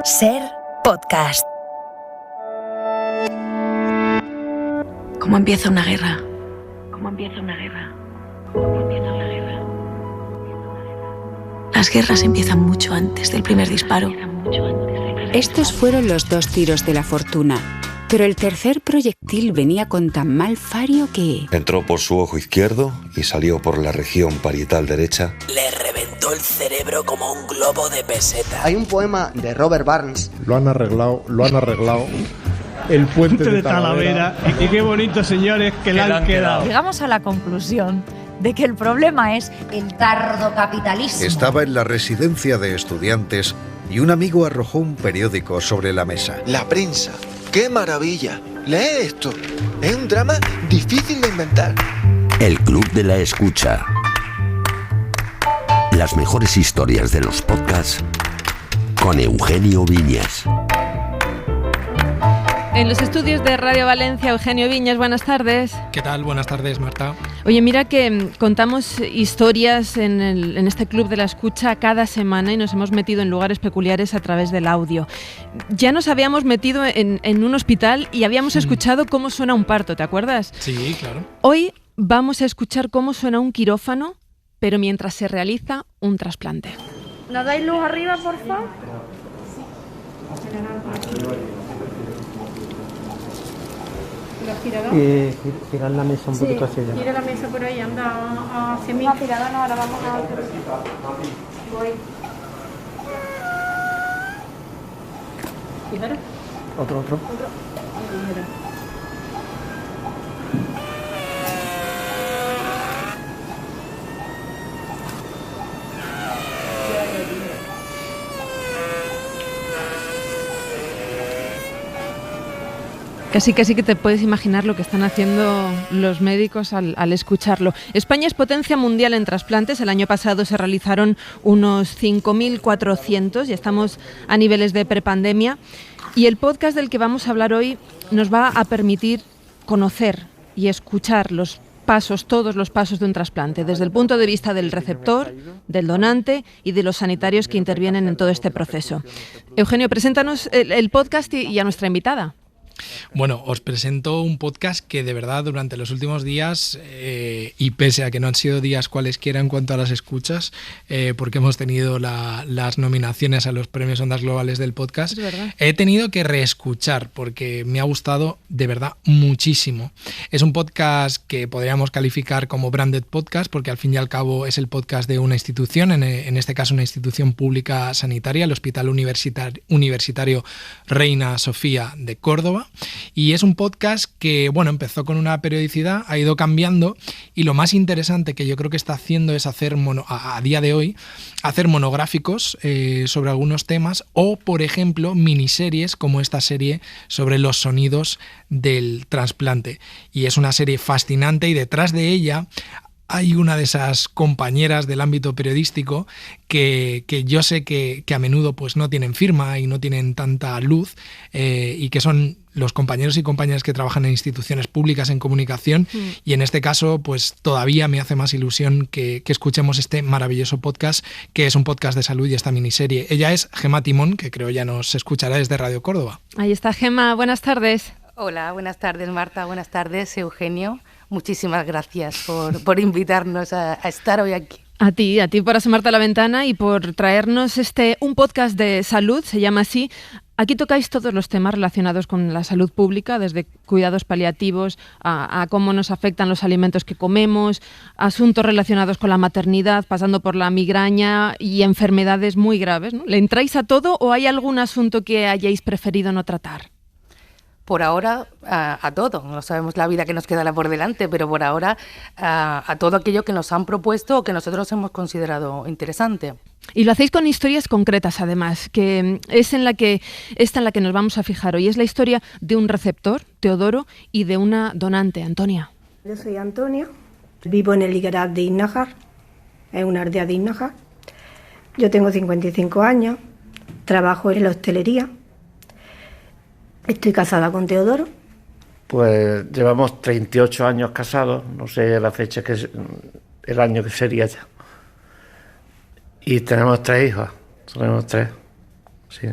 Ser Podcast. ¿Cómo empieza una guerra? Las guerras empiezan mucho antes del primer disparo. Estos fueron los 2 tiros de la fortuna, pero el tercer proyectil venía con tan mal fario que... Entró por su ojo izquierdo y salió por la región parietal derecha. Le reventó el cerebro como un globo de peseta. Hay un poema de Robert Burns. Lo han arreglado. El puente de Talavera. Y qué bonito, señores, que le han quedado. Llegamos a la conclusión de que el problema es el tardocapitalismo. Estaba en la residencia de estudiantes y un amigo arrojó un periódico sobre la mesa. La prensa. ¡Qué maravilla! Lee esto. Es un drama difícil de inventar. El Club de la Escucha. Las mejores historias de los podcasts con Eugenio Viñas. En los estudios de Radio Valencia, Eugenio Viñas, buenas tardes. ¿Qué tal? Buenas tardes, Marta. Oye, mira que contamos historias en este Club de la Escucha cada semana y nos hemos metido en lugares peculiares a través del audio. Ya nos habíamos metido en un hospital y habíamos escuchado cómo suena un parto, ¿te acuerdas? Sí, claro. Hoy vamos a escuchar cómo suena un quirófano, pero mientras se realiza un trasplante. ¿Nos dais luz arriba, por favor? Girar la mesa un poquito hacia allá. Gira la mesa por ahí, anda hacia mí. Girada, no, ahora vamos a... Voy. Fíjate. Otro. Casi que te puedes imaginar lo que están haciendo los médicos al escucharlo. España es potencia mundial en trasplantes. El año pasado se realizaron unos 5.400 y estamos a niveles de prepandemia. Y el podcast del que vamos a hablar hoy nos va a permitir conocer y escuchar todos los pasos de un trasplante, desde el punto de vista del receptor, del donante y de los sanitarios que intervienen en todo este proceso. Eugenio, preséntanos el podcast y a nuestra invitada. Bueno, os presento un podcast que de verdad durante los últimos días, y pese a que no han sido días cualesquiera en cuanto a las escuchas, porque hemos tenido las nominaciones a los premios Ondas Globales del podcast, he tenido que reescuchar porque me ha gustado de verdad muchísimo. Es un podcast que podríamos calificar como branded podcast porque al fin y al cabo es el podcast de una institución, en este caso una institución pública sanitaria, el Hospital Universitario Reina Sofía de Córdoba. Y es un podcast que, bueno, empezó con una periodicidad, ha ido cambiando y lo más interesante que yo creo que está haciendo es hacer, a día de hoy, hacer monográficos sobre algunos temas o, por ejemplo, miniseries como esta serie sobre los sonidos del trasplante. Y es una serie fascinante y detrás de ella hay una de esas compañeras del ámbito periodístico que yo sé que a menudo pues no tienen firma y no tienen tanta luz y que son los compañeros y compañeras que trabajan en instituciones públicas en comunicación y en este caso pues todavía me hace más ilusión que escuchemos este maravilloso podcast que es un podcast de salud y esta miniserie. Ella es Gemma Timón, que creo ya nos escuchará desde Radio Córdoba. Ahí está Gemma, buenas tardes. Hola, buenas tardes Marta, buenas tardes Eugenio. Muchísimas gracias por invitarnos a estar hoy aquí. A ti por asomarte a la ventana y por traernos un podcast de salud, se llama así. Aquí tocáis todos los temas relacionados con la salud pública, desde cuidados paliativos a cómo nos afectan los alimentos que comemos, asuntos relacionados con la maternidad, pasando por la migraña y enfermedades muy graves, ¿no? ¿Le entráis a todo o hay algún asunto que hayáis preferido no tratar? Por ahora, a todo. No sabemos la vida que nos quedará por delante, pero por ahora a todo aquello que nos han propuesto o que nosotros hemos considerado interesante. Y lo hacéis con historias concretas, además, que es en la que nos vamos a fijar hoy. Es la historia de un receptor, Teodoro, y de una donante, Antonia. Yo soy Antonia, vivo en el Iguerat de Iznájar, es una aldea de Iznájar. Yo tengo 55 años, trabajo en la hostelería. Estoy casada con Teodoro. Pues llevamos 38 años casados, no sé la fecha, el año que sería ya. Y tenemos 3 hijos, sí.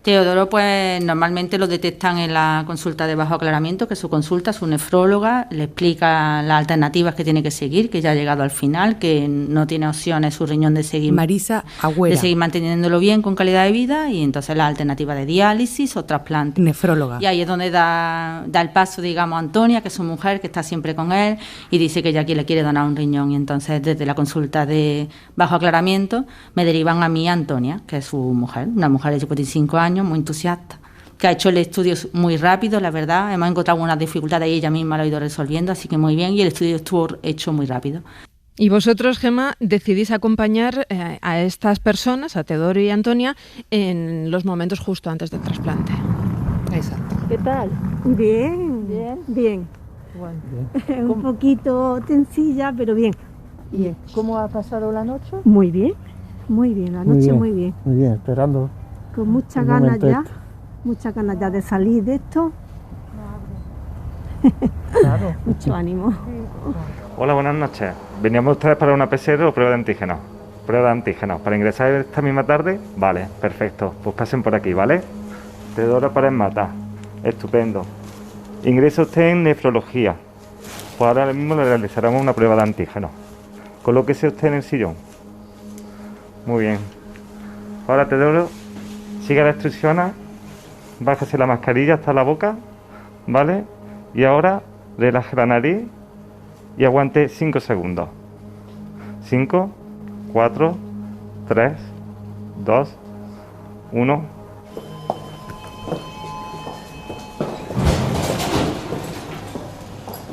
Teodoro, pues normalmente lo detectan en la consulta de bajo aclaramiento, que es su consulta, su nefróloga, le explica las alternativas que tiene que seguir, que ya ha llegado al final, que no tiene opciones su riñón de seguir, Marisa Agüera, de seguir manteniéndolo bien con calidad de vida, y entonces la alternativa de diálisis o trasplante. Nefróloga. Y ahí es donde da el paso, digamos, a Antonia, que es su mujer, que está siempre con él, y dice que ella aquí le quiere donar un riñón, y entonces desde la consulta de bajo aclaramiento me derivan a mí, a Antonia, que es su mujer, una mujer de 55 años, muy entusiasta, que ha hecho el estudio muy rápido, la verdad. Hemos encontrado algunas dificultades y ella misma lo ha ido resolviendo, así que muy bien, y el estudio estuvo hecho muy rápido. Y vosotros, Gemma, decidís acompañar a estas personas, a Teodoro y a Antonia, en los momentos justo antes del trasplante. Exacto. ¿Qué tal? Bien, bien, bien. Bueno, un poquito tensilla, pero bien. Bien. ¿Cómo ha pasado la noche? Muy bien, la noche muy bien. Muy bien, esperando. Con muchas ganas ya de salir de esto. Claro. Mucho ánimo. Hola, buenas noches. ¿Veníamos ustedes para una PCR o prueba de antígenos? Prueba de antígenos. ¿Para ingresar esta misma tarde? Vale, perfecto. Pues pasen por aquí, ¿vale? Teodoro Párez Mata. Estupendo. Ingresa usted en nefrología. Pues ahora mismo le realizaremos una prueba de antígenos. Colóquese usted en el sillón. Muy bien. Ahora, Teodoro, siga las instrucciones, bájese la mascarilla hasta la boca, ¿vale? Y ahora relaje la nariz y aguante 5 segundos. 5, 4, 3, 2, 1.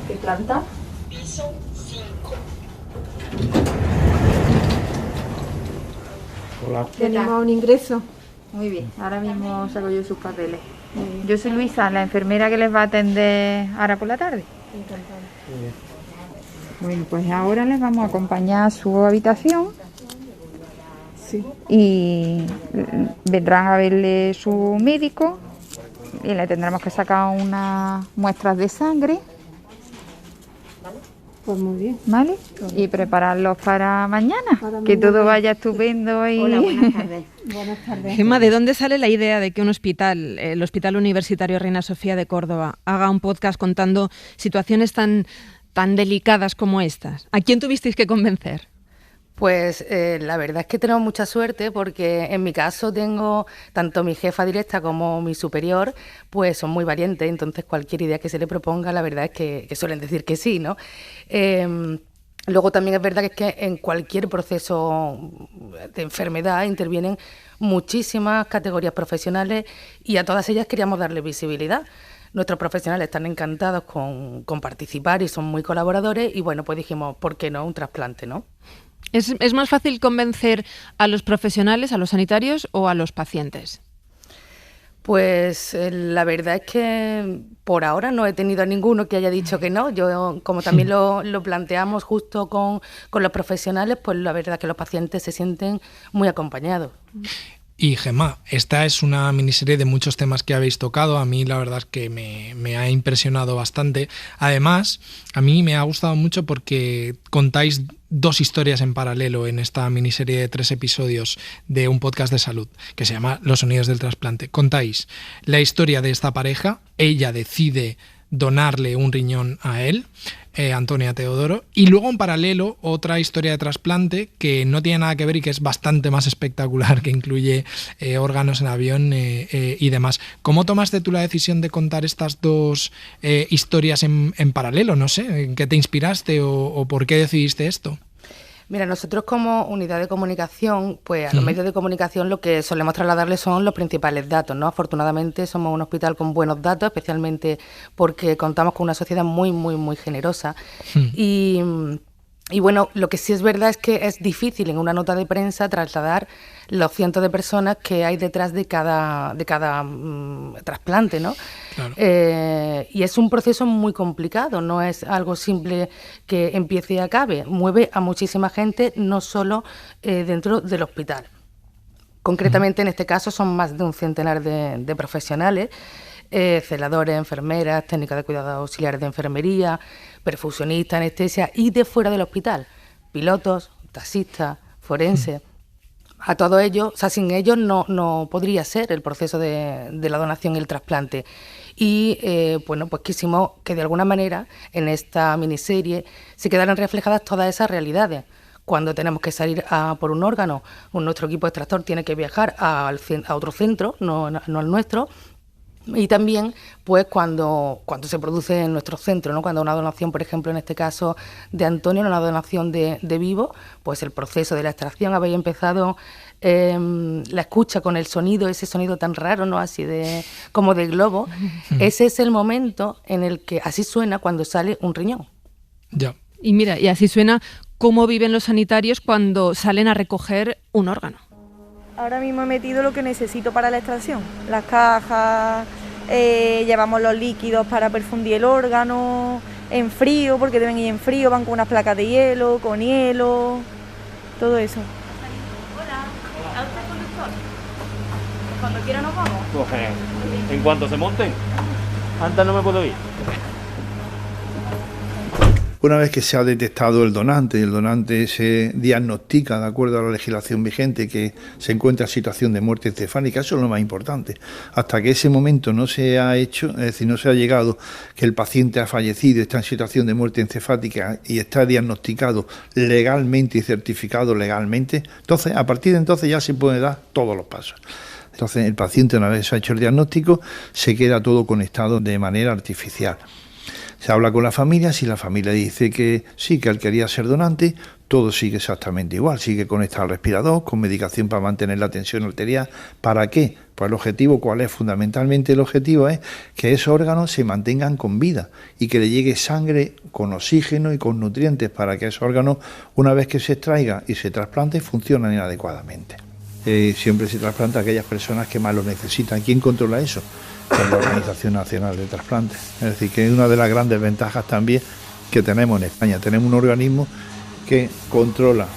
¿Qué planta? Piso 5. Hola. Tenemos un ingreso. Muy bien, ahora mismo saco yo sus papeles. Yo soy Luisa, la enfermera que les va a atender ahora por la tarde. Bueno, pues ahora les vamos a acompañar a su habitación. Sí. Y vendrán a verle su médico y le tendremos que sacar unas muestras de sangre. Pues muy bien. ¿Vale? Y prepararlos para mañana. Que todo vaya estupendo. Y... Hola, buenas tardes. Buenas tardes. Gemma, ¿de dónde sale la idea de que un hospital, el Hospital Universitario Reina Sofía de Córdoba, haga un podcast contando situaciones tan delicadas como estas? ¿A quién tuvisteis que convencer? Pues la verdad es que tenemos mucha suerte porque en mi caso tengo tanto mi jefa directa como mi superior, pues son muy valientes, entonces cualquier idea que se le proponga, la verdad es que suelen decir que sí, ¿no? Luego también es verdad que es que en cualquier proceso de enfermedad intervienen muchísimas categorías profesionales y a todas ellas queríamos darle visibilidad. Nuestros profesionales están encantados con participar y son muy colaboradores y bueno, pues dijimos, ¿por qué no un trasplante, no? ¿Es más fácil convencer a los profesionales, a los sanitarios o a los pacientes? Pues la verdad es que por ahora no he tenido a ninguno que haya dicho que no. Yo, como también lo planteamos justo con los profesionales, pues la verdad es que los pacientes se sienten muy acompañados. Y Gemma, esta es una miniserie de muchos temas que habéis tocado. A mí la verdad es que me ha impresionado bastante. Además, a mí me ha gustado mucho porque contáis dos historias en paralelo en esta miniserie de 3 episodios de un podcast de salud que se llama Los Sonidos del Trasplante. Contáis la historia de esta pareja. Ella decide donarle un riñón a él, Antonia Teodoro, y luego en paralelo otra historia de trasplante que no tiene nada que ver y que es bastante más espectacular, que incluye órganos en avión y demás. ¿Cómo tomaste tú la decisión de contar estas dos historias en paralelo? No sé, ¿en qué te inspiraste o por qué decidiste esto? Mira, nosotros como unidad de comunicación, pues a los medios de comunicación lo que solemos trasladarles son los principales datos, ¿no? Afortunadamente somos un hospital con buenos datos, especialmente porque contamos con una sociedad muy, muy, muy generosa. Y bueno, lo que sí es verdad es que es difícil en una nota de prensa trasladar los cientos de personas que hay detrás de cada trasplante, ¿no? Claro. Y es un proceso muy complicado, no es algo simple que empiece y acabe, mueve a muchísima gente, no solo dentro del hospital. Concretamente en este caso son más de un centenar de profesionales, celadores, enfermeras, técnicas de cuidados auxiliares de enfermería, perfusionistas, anestesia y de fuera del hospital, pilotos, taxistas, forenses. A todo ello, o sea, sin ellos no podría ser el proceso de la donación y el trasplante. Y bueno, pues quisimos que de alguna manera en esta miniserie se quedaran reflejadas todas esas realidades. Cuando tenemos que salir a por un órgano, nuestro equipo extractor tiene que viajar a otro centro, no al nuestro. Y también, pues, cuando se produce en nuestro centro, ¿no? Cuando una donación, por ejemplo, en este caso de Antonio, una donación de vivo, pues el proceso de la extracción, habéis empezado la escucha con el sonido, ese sonido tan raro, ¿no? Así como de globo. Ese es el momento en el que así suena cuando sale un riñón. Ya. Y mira, y así suena cómo viven los sanitarios cuando salen a recoger un órgano. Ahora mismo he metido lo que necesito para la extracción, las cajas, llevamos los líquidos para perfundir el órgano, en frío, porque deben ir en frío, van con unas placas de hielo, con hielo, todo eso. Hola, ¿a usted conductor? Cuando quiera nos vamos. Pues, en cuanto se monten, antes no me puedo ir. Una vez que se ha detectado el donante se diagnostica de acuerdo a la legislación vigente que se encuentra en situación de muerte encefálica, eso es lo más importante. Hasta que ese momento no se ha hecho, es decir, no se ha llegado que el paciente ha fallecido, está en situación de muerte encefálica y está diagnosticado legalmente y certificado legalmente, entonces a partir de entonces ya se puede dar todos los pasos. Entonces el paciente, una vez se ha hecho el diagnóstico, se queda todo conectado de manera artificial. Se habla con la familia, si la familia dice que sí, que él quería ser donante, todo sigue exactamente igual, sigue conectado al respirador, con medicación para mantener la tensión arterial. ¿Para qué? Pues el objetivo, ¿cuál es? Fundamentalmente el objetivo es que esos órganos se mantengan con vida y que le llegue sangre con oxígeno y con nutrientes para que esos órganos, una vez que se extraiga y se trasplante, funcionen adecuadamente. Siempre se trasplanta a aquellas personas que más lo necesitan. ¿Quién controla eso? Con la Organización Nacional de Trasplantes. Es decir, que es una de las grandes ventajas también que tenemos en España. Tenemos un organismo que controla,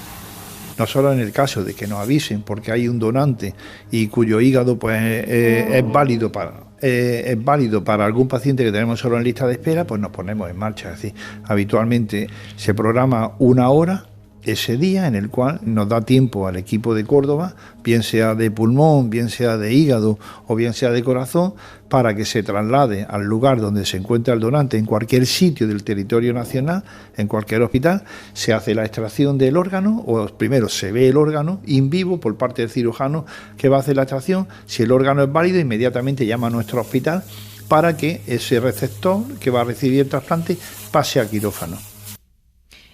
no solo en el caso de que nos avisen porque hay un donante y cuyo hígado pues es válido para algún paciente que tenemos solo en lista de espera, pues nos ponemos en marcha. Es decir, habitualmente se programa 1 hora ese día en el cual nos da tiempo al equipo de Córdoba, bien sea de pulmón, bien sea de hígado o bien sea de corazón, para que se traslade al lugar donde se encuentra el donante, en cualquier sitio del territorio nacional, en cualquier hospital, se hace la extracción del órgano, o primero se ve el órgano in vivo por parte del cirujano que va a hacer la extracción. Si el órgano es válido, inmediatamente llama a nuestro hospital para que ese receptor que va a recibir el trasplante pase a quirófano.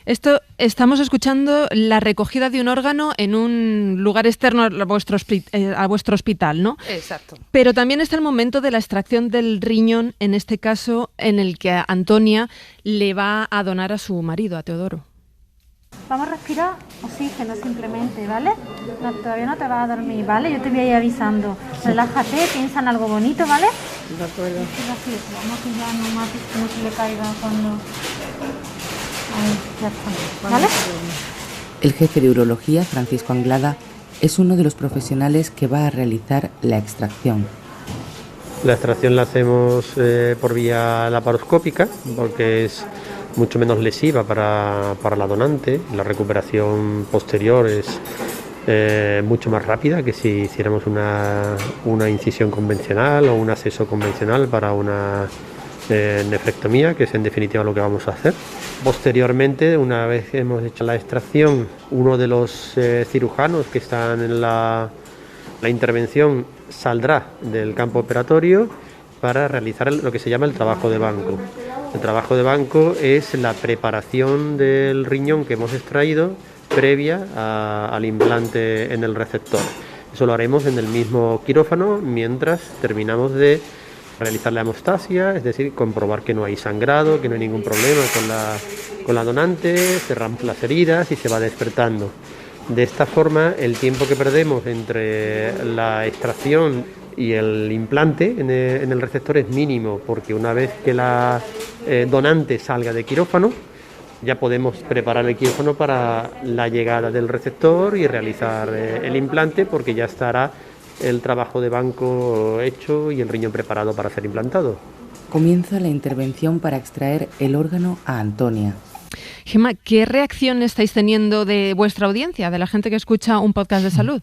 Esto, estamos escuchando la recogida de un órgano en un lugar externo a vuestro hospital, ¿no? Exacto. Pero también está el momento de la extracción del riñón, en este caso en el que Antonia le va a donar a su marido, a Teodoro. Vamos a respirar oxígeno simplemente, ¿vale? No, todavía no te vas a dormir, ¿vale? Yo te voy a ir avisando. Relájate, piensa en algo bonito, ¿vale? De acuerdo. Vamos a pillar nomás que no se le caiga cuando... Ahí, ya está, ¿vale? El jefe de urología, Francisco Anglada, es uno de los profesionales que va a realizar la extracción. La extracción la hacemos por vía laparoscópica porque es mucho menos lesiva para la donante. La recuperación posterior es mucho más rápida que si hiciéramos una incisión convencional o un acceso convencional para una nefrectomía, que es en definitiva lo que vamos a hacer. Posteriormente, una vez que hemos hecho la extracción, uno de los cirujanos que están en la intervención saldrá del campo operatorio para realizar lo que se llama el trabajo de banco. El trabajo de banco es la preparación del riñón que hemos extraído previa al implante en el receptor. Eso lo haremos en el mismo quirófano mientras terminamos de realizar la hemostasia, es decir, comprobar que no hay sangrado, que no hay ningún problema con la donante, cerramos las heridas y se va despertando. De esta forma, el tiempo que perdemos entre la extracción y el implante en el receptor es mínimo, porque una vez que la donante salga de quirófano, ya podemos preparar el quirófano para la llegada del receptor y realizar el implante, porque ya estará el trabajo de banco hecho y el riñón preparado para ser implantado. Comienza la intervención para extraer el órgano a Antonia. Gemma, ¿qué reacción estáis teniendo de vuestra audiencia, de la gente que escucha un podcast de salud?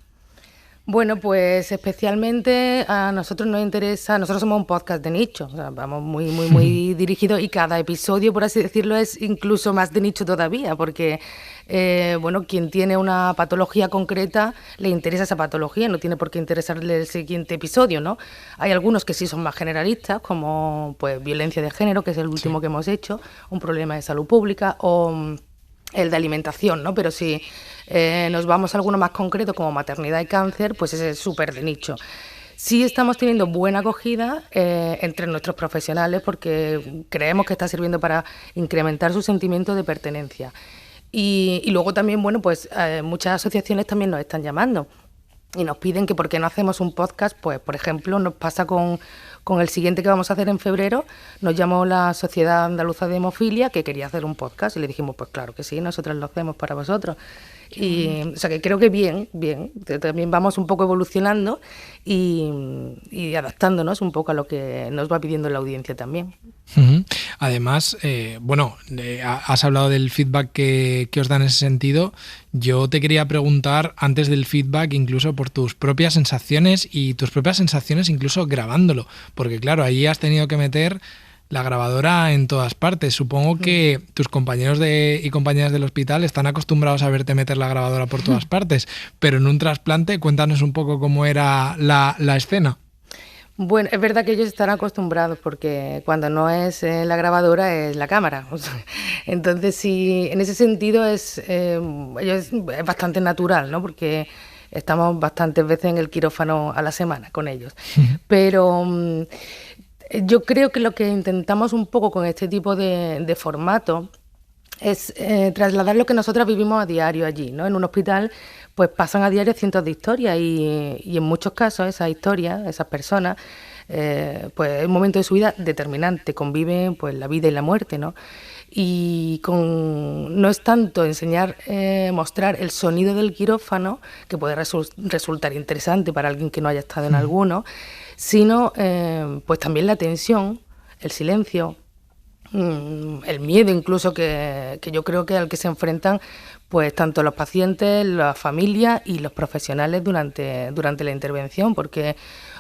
Bueno, pues especialmente a nosotros nos interesa, nosotros somos un podcast de nicho, o sea, vamos muy dirigidos, y cada episodio, por así decirlo, es incluso más de nicho todavía, porque bueno, quien tiene una patología concreta le interesa esa patología, no tiene por qué interesarle el siguiente episodio, ¿no? Hay algunos que sí son más generalistas, como pues violencia de género, que es el último que hemos hecho, un problema de salud pública, o el de alimentación, ¿no? Pero si nos vamos a alguno más concreto, como maternidad y cáncer, pues ese es súper de nicho. Sí estamos teniendo buena acogida entre nuestros profesionales, porque creemos que está sirviendo para incrementar su sentimiento de pertenencia. Y luego también, bueno, pues muchas asociaciones también nos están llamando y nos piden que por qué no hacemos un podcast. Pues, por ejemplo, nos pasa con el siguiente que vamos a hacer en febrero. Nos llamó la Sociedad Andaluza de Hemofilia, que quería hacer un podcast, y le dijimos, pues claro que sí, nosotros lo hacemos para vosotros. Y, o sea, que creo que bien, también vamos un poco evolucionando y adaptándonos un poco a lo que nos va pidiendo la audiencia también. Además, has hablado del feedback que os da en ese sentido. Yo te quería preguntar, antes del feedback, incluso por tus propias sensaciones incluso grabándolo, porque claro, ahí has tenido que meter la grabadora en todas partes. Supongo que tus compañeros y compañeras del hospital están acostumbrados a verte meter la grabadora por todas partes, pero en un trasplante, cuéntanos un poco cómo era la escena. Bueno, es verdad que ellos están acostumbrados, porque cuando no es la grabadora es la cámara. O sea, entonces, sí, en ese sentido es bastante natural, ¿no? Porque estamos bastantes veces en el quirófano a la semana con ellos. Pero yo creo que lo que intentamos un poco con este tipo de formato es trasladar lo que nosotras vivimos a diario allí, ¿no? En un hospital pues pasan a diario cientos de historias y en muchos casos esas historias, esas personas, pues es un momento de su vida determinante, conviven pues la vida y la muerte, ¿no? Y no es tanto enseñar, mostrar el sonido del quirófano, que puede resultar interesante para alguien que no haya estado en alguno, sino pues también la tensión, el silencio, el miedo incluso que yo creo que al que se enfrentan pues tanto los pacientes, las familias y los profesionales durante la intervención, porque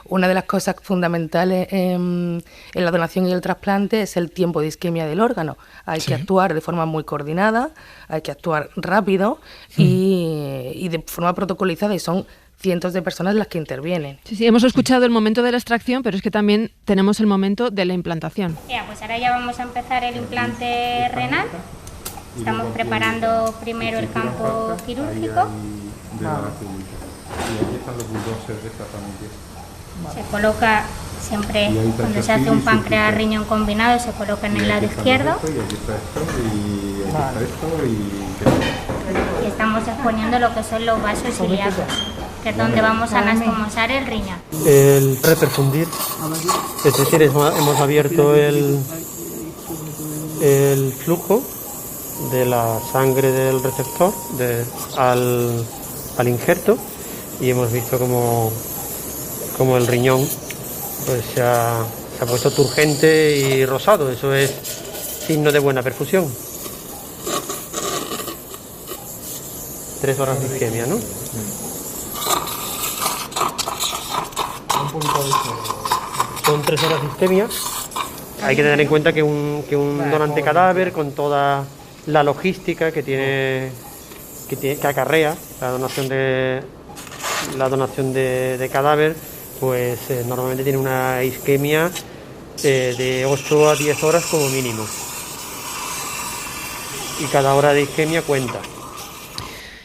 una de las cosas fundamentales en la donación y el trasplante es el tiempo de isquemia del órgano. Hay que actuar de forma muy coordinada, hay que actuar rápido y de forma protocolizada, y son cientos de personas las que intervienen. Sí, hemos escuchado el momento de la extracción, pero es que también tenemos el momento de la implantación. Pues ahora ya vamos a empezar el implante renal. Estamos preparando primero el campo quirúrgico. Se coloca siempre, cuando se hace un páncreas-riñón combinado, se coloca en el lado izquierdo. Y estamos exponiendo lo que son los vasos ilíacos, que es donde vamos a anastomosar el riñón. El reperfundir, es decir, hemos abierto el flujo de la sangre del receptor al injerto, y hemos visto como el riñón pues se ha puesto turgente y rosado. Eso es signo de buena perfusión. 3 horas de isquemia, ¿no? Son 3 horas de isquemia. Hay que tener en cuenta que un donante cadáver, con toda la logística que acarrea la donación de cadáver, pues normalmente tiene una isquemia de 8 a 10 horas como mínimo, y cada hora de isquemia cuenta.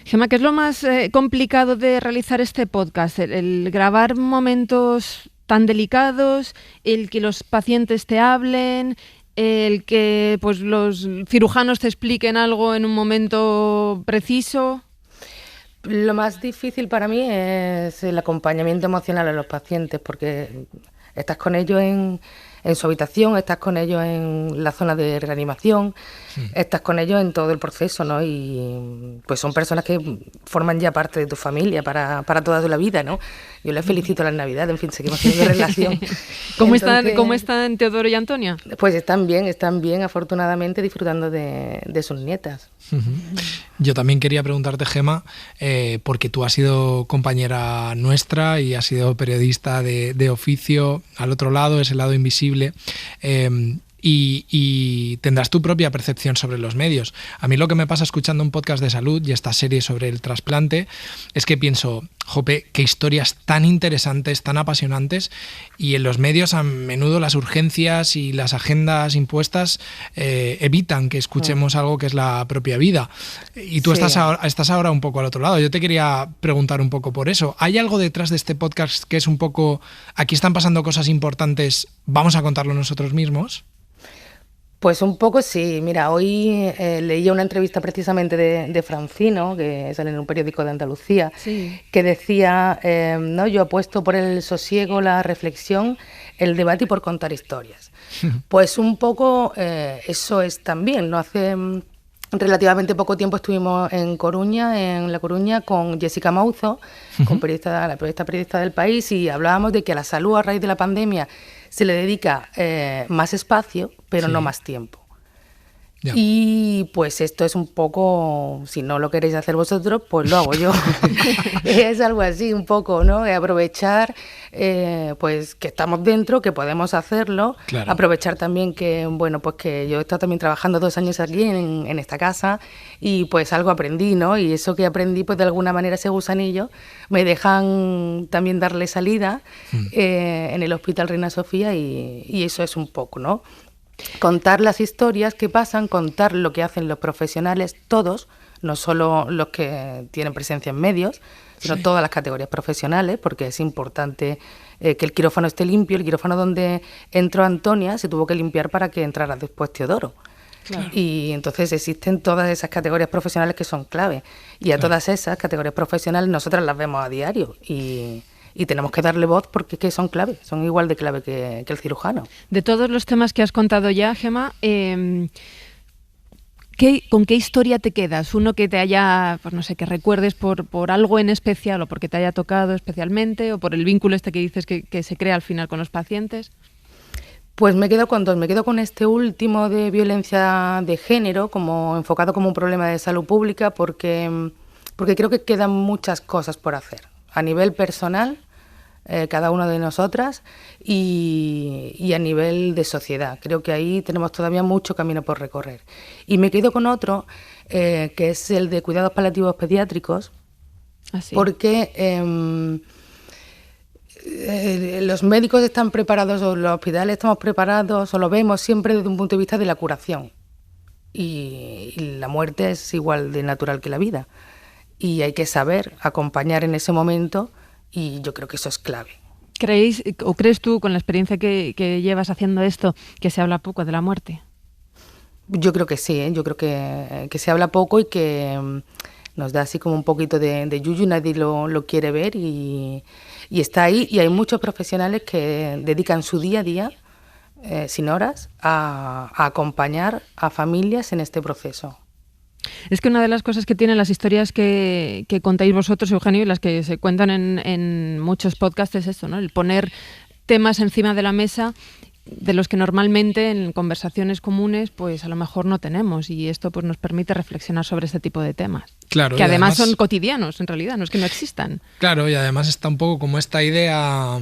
Gemma, ¿qué es lo más complicado de realizar este podcast? El grabar momentos tan delicados, el que los pacientes te hablen, el que pues los cirujanos te expliquen algo en un momento preciso. Lo más difícil para mí es el acompañamiento emocional a los pacientes, porque estás con ellos en su habitación, estás con ellos en la zona de reanimación, estás con ellos en todo el proceso, ¿no? Y pues son personas que forman ya parte de tu familia para toda la vida, ¿no? Yo les felicito a las Navidades, en fin, seguimos teniendo relación. ¿Cómo están Teodoro y Antonia? Pues están bien, afortunadamente, disfrutando de sus nietas. Yo también quería preguntarte, Gema, porque tú has sido compañera nuestra y has sido periodista de oficio, al otro lado, ese lado invisible, y tendrás tu propia percepción sobre los medios. A mí lo que me pasa escuchando un podcast de salud y esta serie sobre el trasplante es que pienso, jope, qué historias tan interesantes, tan apasionantes, y en los medios a menudo las urgencias y las agendas impuestas evitan que escuchemos algo que es la propia vida. Y tú estás ahora un poco al otro lado. Yo te quería preguntar un poco por eso. ¿Hay algo detrás de este podcast que es un poco, aquí están pasando cosas importantes, vamos a contarlo nosotros mismos? Pues un poco sí. Mira, hoy leía una entrevista precisamente de Francino, que sale en un periódico de Andalucía, que decía, no, yo apuesto por el sosiego, la reflexión, el debate y por contar historias. Pues un poco eso es también, ¿no? Hace relativamente poco tiempo estuvimos en La Coruña, con Jessica Mouzo, con la periodista del País, y hablábamos de que a la salud a raíz de la pandemia se le dedica más espacio, pero no más tiempo. Ya. Y pues esto es un poco, si no lo queréis hacer vosotros, pues lo hago yo. Es algo así un poco, ¿no? Aprovechar pues que estamos dentro, que podemos hacerlo. Claro. Aprovechar también que, bueno, pues que yo he estado también trabajando 2 años aquí en esta casa y pues algo aprendí, ¿no? Y eso que aprendí, pues de alguna manera ese gusanillo, me dejan también darle salida en el Hospital Reina Sofía y eso es un poco, ¿no? Contar las historias que pasan, contar lo que hacen los profesionales, todos, no solo los que tienen presencia en medios, sino todas las categorías profesionales, porque es importante que el quirófano esté limpio. El quirófano donde entró Antonia se tuvo que limpiar para que entrara después Teodoro. Claro. Y entonces existen todas esas categorías profesionales que son clave. Y a todas esas categorías profesionales nosotras las vemos a diario y tenemos que darle voz porque que son clave, son igual de clave que el cirujano. De todos los temas que has contado ya, Gema, ¿con qué historia te quedas? Uno que te haya, pues no sé, que recuerdes por algo en especial, o porque te haya tocado especialmente, o por el vínculo este que dices que se crea al final con los pacientes. Pues me quedo con 2. Me quedo con este último de violencia de género, como enfocado como un problema de salud pública, porque creo que quedan muchas cosas por hacer. A nivel personal, cada una de nosotras, y a nivel de sociedad. Creo que ahí tenemos todavía mucho camino por recorrer. Y me quedo con otro, que es el de cuidados paliativos pediátricos, porque los médicos están preparados, o los hospitales estamos preparados, o lo vemos siempre desde un punto de vista de la curación. Y la muerte es igual de natural que la vida. Y hay que saber acompañar en ese momento, y yo creo que eso es clave. ¿Crees tú, con la experiencia que llevas haciendo esto, que se habla poco de la muerte? Yo creo que sí, yo creo que se habla poco y que nos da así como un poquito de yuyu, nadie lo quiere ver y está ahí, y hay muchos profesionales que dedican su día a día, sin horas, a acompañar a familias en este proceso. Es que una de las cosas que tienen las historias que contáis vosotros, Eugenio, y las que se cuentan en muchos podcasts es esto, ¿no? El poner temas encima de la mesa de los que normalmente en conversaciones comunes pues a lo mejor no tenemos, y esto pues nos permite reflexionar sobre este tipo de temas. Claro, que además son cotidianos en realidad, no es que no existan. Claro, y además está un poco como esta idea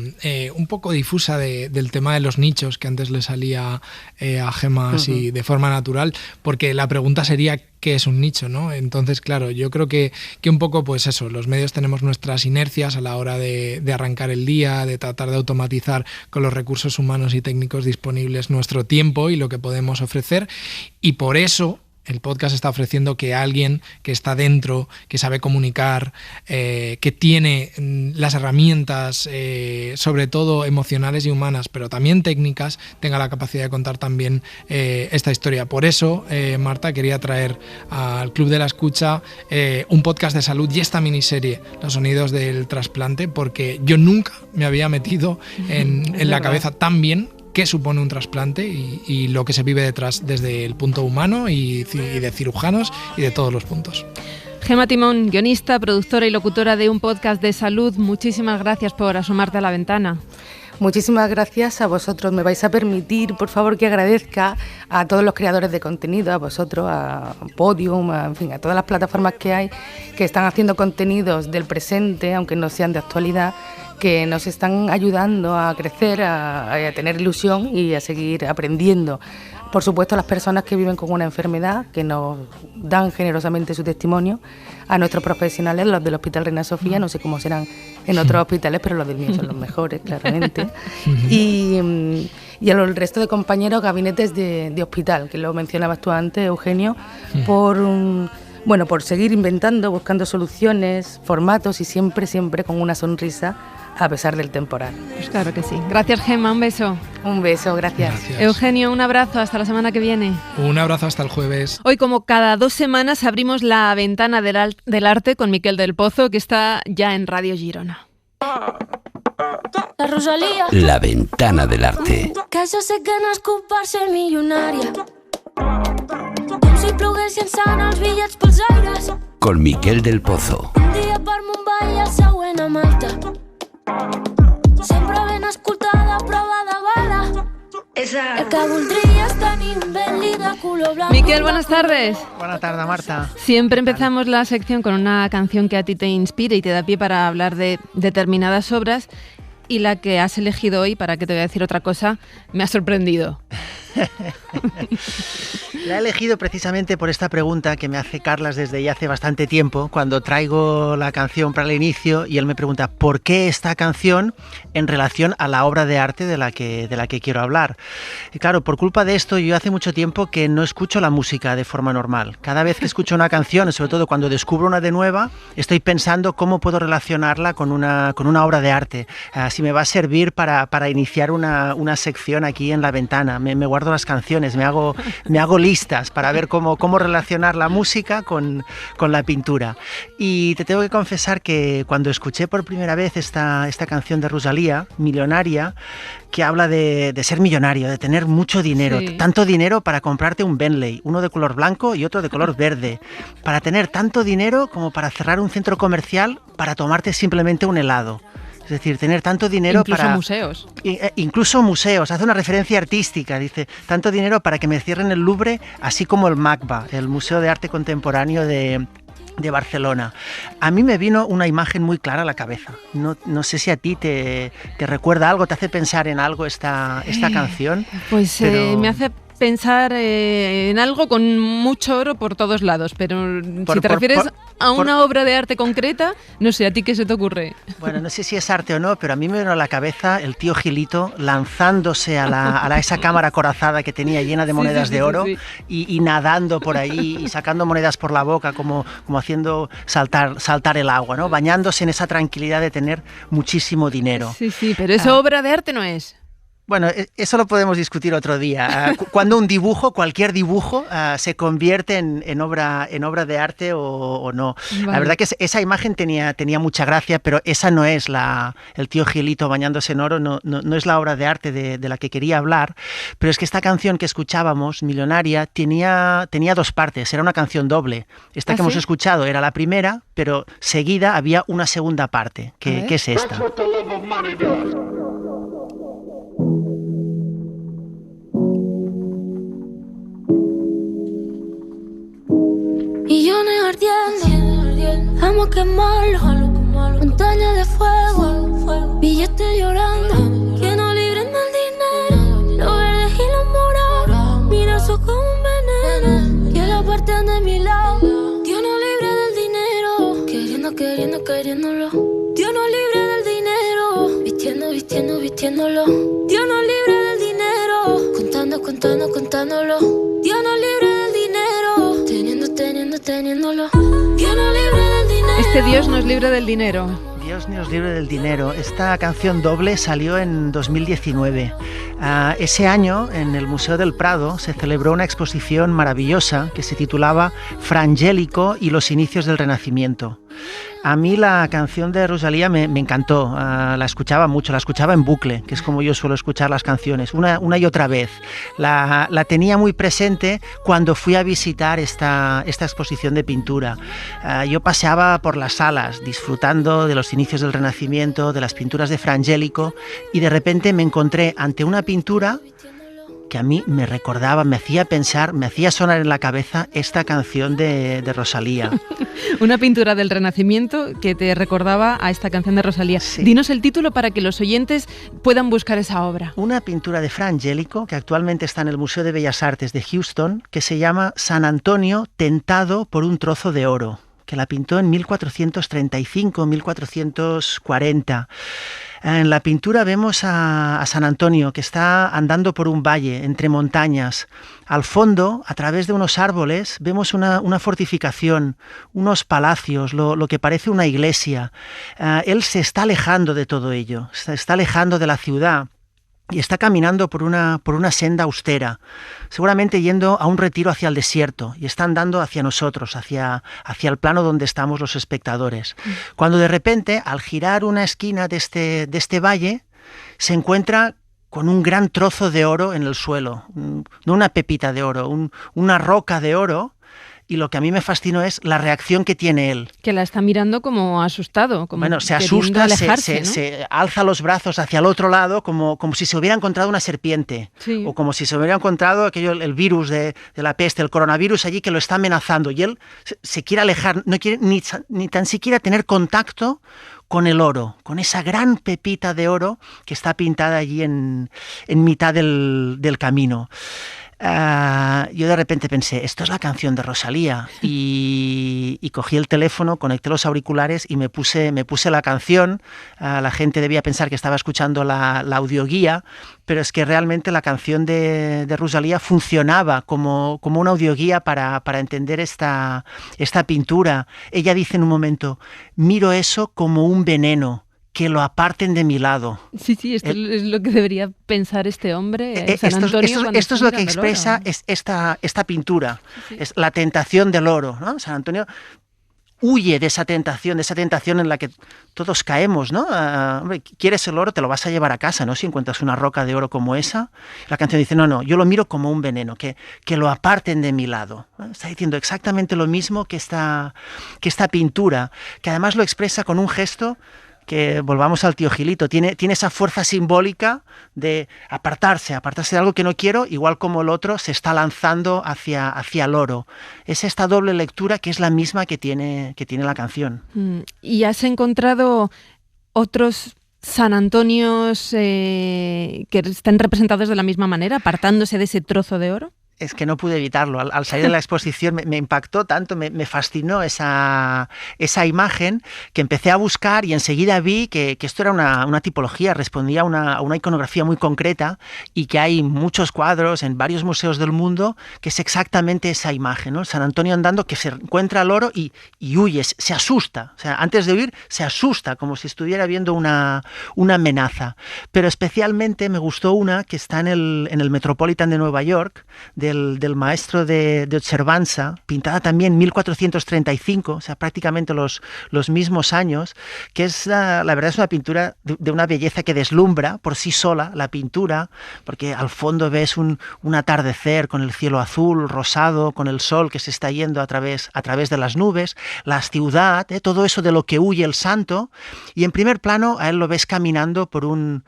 un poco difusa del tema de los nichos que antes le salía a Gema así de forma natural, porque la pregunta sería ¿qué es un nicho?, ¿no? Entonces, claro, yo creo que un poco pues eso, los medios tenemos nuestras inercias a la hora de arrancar el día, de tratar de automatizar con los recursos humanos y técnicos disponibles nuestro tiempo y lo que podemos ofrecer, y por eso el podcast está ofreciendo que alguien que está dentro, que sabe comunicar, que tiene las herramientas, sobre todo emocionales y humanas, pero también técnicas, tenga la capacidad de contar también esta historia. Por eso, Marta, quería traer al Club de la Escucha un podcast de salud y esta miniserie, Los sonidos del trasplante, porque yo nunca me había metido en la cabeza tan bien qué supone un trasplante y lo que se vive detrás desde el punto humano y de cirujanos y de todos los puntos. Gema Timón, guionista, productora y locutora de un podcast de salud, muchísimas gracias por asomarte a la ventana. Muchísimas gracias a vosotros. Me vais a permitir, por favor, que agradezca a todos los creadores de contenido, a vosotros, a Podium, en fin, a todas las plataformas que hay, que están haciendo contenidos del presente, aunque no sean de actualidad, que nos están ayudando a crecer, a tener ilusión y a seguir aprendiendo. Por supuesto, a las personas que viven con una enfermedad, que nos dan generosamente su testimonio, a nuestros profesionales, los del Hospital Reina Sofía, no sé cómo serán en otros hospitales, pero los del mío son los mejores, claramente, y al resto de compañeros, gabinetes de hospital, que lo mencionabas tú antes, Eugenio, por seguir inventando, buscando soluciones, formatos y siempre con una sonrisa, a pesar del temporal. Pues claro que sí. Gracias, Gemma, un beso. Un beso, gracias. Eugenio, un abrazo, hasta la semana que viene. Un abrazo hasta el jueves. Hoy, como cada 2 semanas, abrimos la ventana del arte con Miquel del Pozo, que está ya en Radio Girona. La Rosalía. La ventana del arte. Que jo sé que nascut per ser milionària. Com si ploguessin sant els bitllets pels aires. Con Miquel del Pozo. Un dia per Mumbai i el següent a Malta. Sempre ben escoltada, prova de bala. El que voldria és tenir un Bentley de color blanc. Miquel, buenas tardes. Buenas tardes, Marta. Siempre empezamos la sección con una canción que a ti te inspira y te da pie para hablar de determinadas obras, y la que has elegido hoy, para que te voy a decir otra cosa, me ha sorprendido. La he elegido precisamente por esta pregunta que me hace Carlas desde ya hace bastante tiempo, cuando traigo la canción para el inicio y él me pregunta ¿por qué esta canción en relación a la obra de arte de la que quiero hablar? Y claro, por culpa de esto yo hace mucho tiempo que no escucho la música de forma normal. Cada vez que escucho una canción, sobre todo cuando descubro una de nueva, estoy pensando cómo puedo relacionarla con una obra de arte. Si me va a servir para iniciar una sección aquí en la ventana. Me guardo las canciones, me hago listas para ver cómo relacionar la música con la pintura. Y te tengo que confesar que cuando escuché por primera vez esta canción de Rosalía, Millonaria, que habla de ser millonario, de tener mucho dinero, sí. Tanto dinero para comprarte un Bentley, uno de color blanco y otro de color verde, para tener tanto dinero como para cerrar un centro comercial para tomarte simplemente un helado. Es decir, tener tanto dinero incluso para... museos. Incluso museos. Hace una referencia artística. Dice, tanto dinero para que me cierren el Louvre, así como el MACBA, el Museo de Arte Contemporáneo de Barcelona. A mí me vino una imagen muy clara a la cabeza. No sé si a ti te recuerda algo, te hace pensar en algo esta canción. Pues pero... me hace pensar en algo con mucho oro por todos lados, pero si te refieres a una obra de arte concreta, no sé, ¿a ti qué se te ocurre? Bueno, no sé si es arte o no, pero a mí me vino a la cabeza el tío Gilito lanzándose a esa cámara acorazada que tenía llena de monedas de oro. Y nadando por ahí y sacando monedas por la boca como haciendo saltar el agua, ¿no? Bañándose en esa tranquilidad de tener muchísimo dinero. Sí, pero eso obra de arte no es. Bueno, eso lo podemos discutir otro día. Cuando un dibujo, cualquier dibujo, se convierte en obra de arte o no. Vale. La verdad que esa imagen tenía mucha gracia, pero esa no es el tío Gilito bañándose en oro, no es la obra de arte de la que quería hablar. Pero es que esta canción que escuchábamos, Millonaria, tenía 2 partes, era una canción doble. Esta que hemos escuchado era la primera, pero seguida había una segunda parte, que es esta. Millones ardiendo, vamos a quemarlo. Montaña de fuego, billetes llorando. Que no libren del dinero, los verdes y los morados. Mira eso como un veneno, que la parten de mi lado. Dios no libre del dinero, queriéndolo. Dios no libre del dinero, vistiéndolo. Dios no libre del dinero, contándolo. Dios no libre del dinero, teniéndolo. Dios no libre del dinero. Este Dios nos libre del dinero. Dios nos libre del dinero. Esta canción doble salió en 2019. Ese año, en el Museo del Prado, se celebró una exposición maravillosa que se titulaba Fra Angelico y los inicios del Renacimiento. A mí la canción de Rosalía me encantó, la escuchaba mucho, la escuchaba en bucle, que es como yo suelo escuchar las canciones, una y otra vez. La tenía muy presente cuando fui a visitar esta exposición de pintura. Yo paseaba por las salas disfrutando de los inicios del Renacimiento, de las pinturas de Fra Angelico, y de repente me encontré ante una pintura que a mí me recordaba, me hacía pensar, me hacía sonar en la cabeza esta canción de Rosalía. Una pintura del Renacimiento que te recordaba a esta canción de Rosalía. Sí. Dinos el título para que los oyentes puedan buscar esa obra. Una pintura de Fra Angelico que actualmente está en el Museo de Bellas Artes de Houston, que se llama San Antonio tentado por un trozo de oro, que la pintó en 1435-1440. En la pintura vemos a San Antonio que está andando por un valle entre montañas. Al fondo, a través de unos árboles, vemos una fortificación, unos palacios, lo que parece una iglesia. Él se está alejando de todo ello, se está alejando de la ciudad. Y está caminando por una senda austera, seguramente yendo a un retiro hacia el desierto, y está andando hacia nosotros, hacia el plano donde estamos los espectadores. Cuando de repente, al girar una esquina de este valle, se encuentra con un gran trozo de oro en el suelo, no una pepita de oro, una roca de oro. Y lo que a mí me fascinó es la reacción que tiene él. Que la está mirando como asustado. Como bueno, se asusta, se alza los brazos hacia el otro lado como si se hubiera encontrado una serpiente. Sí. O como si se hubiera encontrado el virus de la peste, el coronavirus allí que lo está amenazando. Y él se quiere alejar, no quiere ni tan siquiera tener contacto con el oro, con esa gran pepita de oro que está pintada allí en mitad del camino. Yo de repente pensé, esto es la canción de Rosalía, y cogí el teléfono, conecté los auriculares y me puse la canción. La gente debía pensar que estaba escuchando la audioguía, pero es que realmente la canción de Rosalía funcionaba como una audioguía para entender esta pintura. Ella dice en un momento, miro eso como un veneno, que lo aparten de mi lado. Sí, esto es lo que debería pensar este hombre, San Antonio. Esto es lo que expresa esta pintura, sí. Es la tentación del oro, ¿no? San Antonio huye de esa tentación en la que todos caemos, ¿no? Hombre, quieres el oro, te lo vas a llevar a casa, ¿no? Si encuentras una roca de oro como esa. La canción dice, no, yo lo miro como un veneno, que lo aparten de mi lado. Está diciendo exactamente lo mismo que esta pintura, que además lo expresa con un gesto que, volvamos al tío Gilito, tiene esa fuerza simbólica de apartarse de algo que no quiero, igual como el otro se está lanzando hacia el oro. Es esta doble lectura que es la misma que tiene la canción. ¿Y has encontrado otros San Antonios que estén representados de la misma manera, apartándose de ese trozo de oro? Es que no pude evitarlo. Al salir de la exposición me impactó tanto, me fascinó esa imagen, que empecé a buscar y enseguida vi que esto era una tipología, respondía a una iconografía muy concreta, y que hay muchos cuadros en varios museos del mundo que es exactamente esa imagen, ¿no? San Antonio andando, que se encuentra el oro y huye, se asusta. O sea, antes de huir se asusta, como si estuviera viendo una amenaza. Pero especialmente me gustó una que está en el Metropolitan de Nueva York, del maestro de Observanza, pintada también en 1435, o sea, prácticamente los mismos años, que es, la verdad, es una pintura de una belleza que deslumbra por sí sola la pintura, porque al fondo ves un atardecer con el cielo azul, rosado, con el sol que se está yendo a través de las nubes, la ciudad, todo eso de lo que huye el santo, y en primer plano a él lo ves caminando por un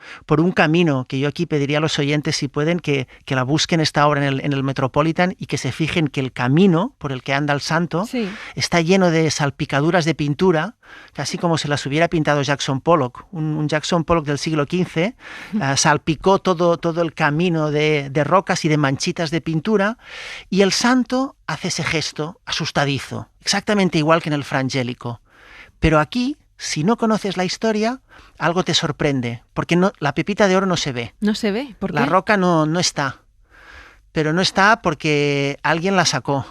camino, que yo aquí pediría a los oyentes, si pueden, que la busquen esta obra en el Metropolitan, y que se fijen que el camino por el que anda el santo está lleno de salpicaduras de pintura, casi como si las hubiera pintado Jackson Pollock. Un Jackson Pollock del siglo XV salpicó todo el camino de rocas y de manchitas de pintura, y el santo hace ese gesto asustadizo, exactamente igual que en el Fra Angelico. Pero aquí, si no conoces la historia, algo te sorprende, porque la pepita de oro no se ve. No se ve, ¿por qué? La roca no está. Pero no está porque alguien la sacó.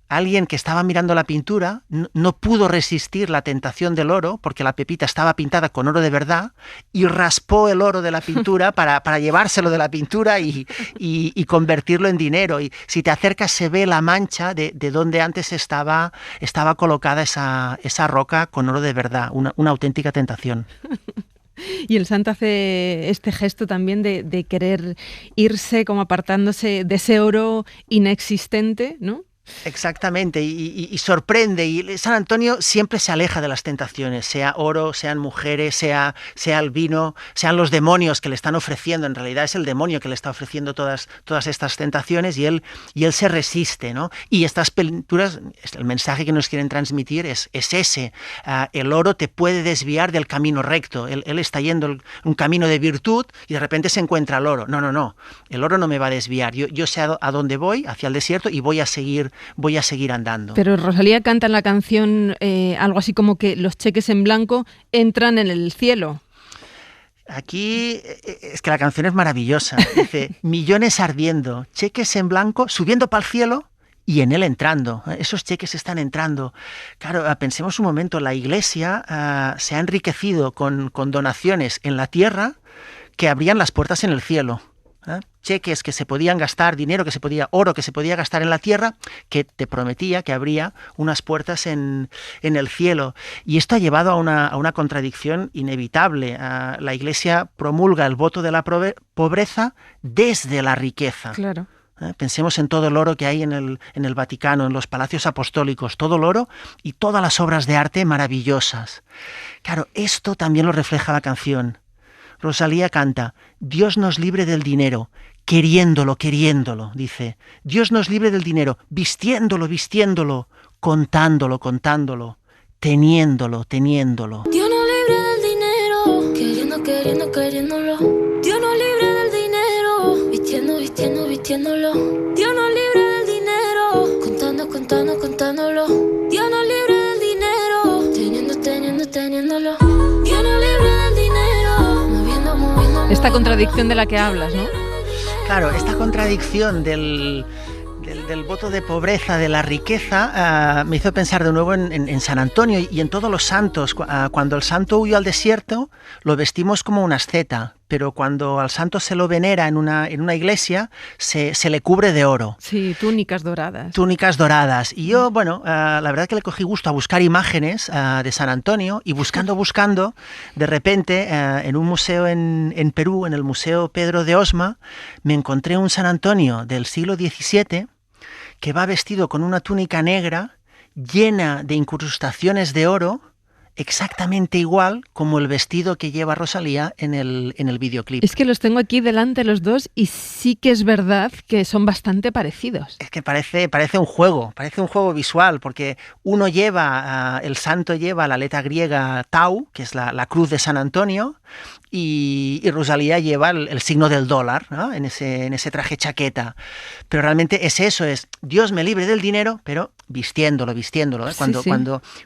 alguien que estaba mirando la pintura no pudo resistir la tentación del oro, porque la pepita estaba pintada con oro de verdad, y raspó el oro de la pintura para llevárselo de la pintura y convertirlo en dinero. Y si te acercas se ve la mancha de donde antes estaba colocada esa roca con oro de verdad, una auténtica tentación. Y el santo hace este gesto también de querer irse como apartándose de ese oro inexistente, ¿no? Exactamente, y sorprende. Y San Antonio siempre se aleja de las tentaciones, sea oro, sean mujeres, sea el vino, sean los demonios que le están ofreciendo. En realidad es el demonio que le está ofreciendo todas estas tentaciones, y él se resiste, ¿no? Y estas pinturas, el mensaje que nos quieren transmitir es ese. El oro te puede desviar del camino recto. Él está yendo un camino de virtud y de repente se encuentra el oro. No, el oro no me va a desviar. Yo sé a dónde voy, hacia el desierto, y voy a seguir andando. Pero Rosalía canta en la canción algo así como que los cheques en blanco entran en el cielo. Aquí es que la canción es maravillosa. Dice, millones ardiendo, cheques en blanco, subiendo para el cielo y en él entrando. Esos cheques están entrando. Claro, pensemos un momento, la Iglesia se ha enriquecido con donaciones en la tierra que abrían las puertas en el cielo. Cheques que se podían gastar, oro que se podía gastar en la tierra, que te prometía que habría unas puertas en el cielo. Y esto ha llevado a una contradicción inevitable. La Iglesia promulga el voto de la pobreza desde la riqueza. Claro. Pensemos en todo el oro que hay en el Vaticano, en los palacios apostólicos, todo el oro y todas las obras de arte maravillosas. Claro, esto también lo refleja la canción. Rosalía canta, Dios nos libre del dinero, queriéndolo, dice. Dios nos libre del dinero, vistiéndolo, contándolo, teniéndolo. Dios nos libre del dinero, queriéndolo. Dios nos libre del dinero, vistiéndolo. Dios nos libre del dinero, contándolo. Dios nos libre del dinero, teniéndolo. Dios nos libre del dinero, moviendo. Esta contradicción de la que hablas, ¿no? Claro, esta contradicción del voto de pobreza, de la riqueza, me hizo pensar de nuevo en San Antonio y en todos los santos. Cuando el santo huyó al desierto, lo vestimos como un asceta, pero cuando al santo se lo venera en una iglesia, se le cubre de oro. Sí, túnicas doradas. Y yo, la verdad que le cogí gusto a buscar imágenes de San Antonio, y buscando, de repente, en un museo en Perú, en el Museo Pedro de Osma, me encontré un San Antonio del siglo XVII que va vestido con una túnica negra llena de incrustaciones de oro, exactamente igual como el vestido que lleva Rosalía en el videoclip. Es que los tengo aquí delante los dos y sí que es verdad que son bastante parecidos. Es que parece un juego visual, porque el santo lleva la letra griega Tau, que es la cruz de San Antonio, y Rosalía lleva el signo del dólar, ¿no? en ese traje chaqueta. Pero realmente es eso, es Dios me libre del dinero, pero vistiéndolo, ¿eh?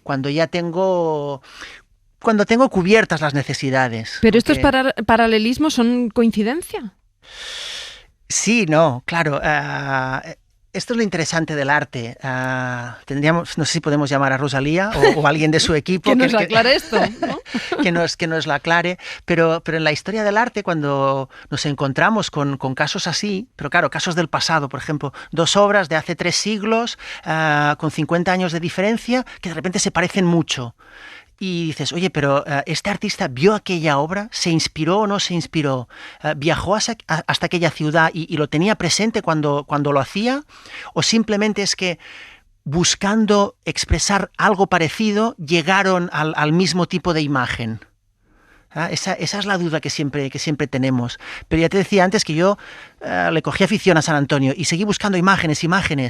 Cuando ya tengo cubiertas las necesidades. Pero estos paralelismos son coincidencia. Sí, no, claro. Esto es lo interesante del arte. No sé si podemos llamar a Rosalía o alguien de su equipo que nos aclare esto, ¿no? que nos lo aclare, pero en la historia del arte, cuando nos encontramos con casos así, pero claro, casos del pasado, por ejemplo, 2 obras de hace 3 siglos, con 50 años de diferencia, que de repente se parecen mucho. Y dices, oye, pero ¿este artista vio aquella obra? ¿Se inspiró o no se inspiró? ¿Viajó hasta aquella ciudad y lo tenía presente cuando lo hacía? ¿O simplemente es que buscando expresar algo parecido llegaron al mismo tipo de imagen? Esa es la duda que siempre tenemos. Pero ya te decía antes que yo le cogí afición a San Antonio y seguí buscando imágenes.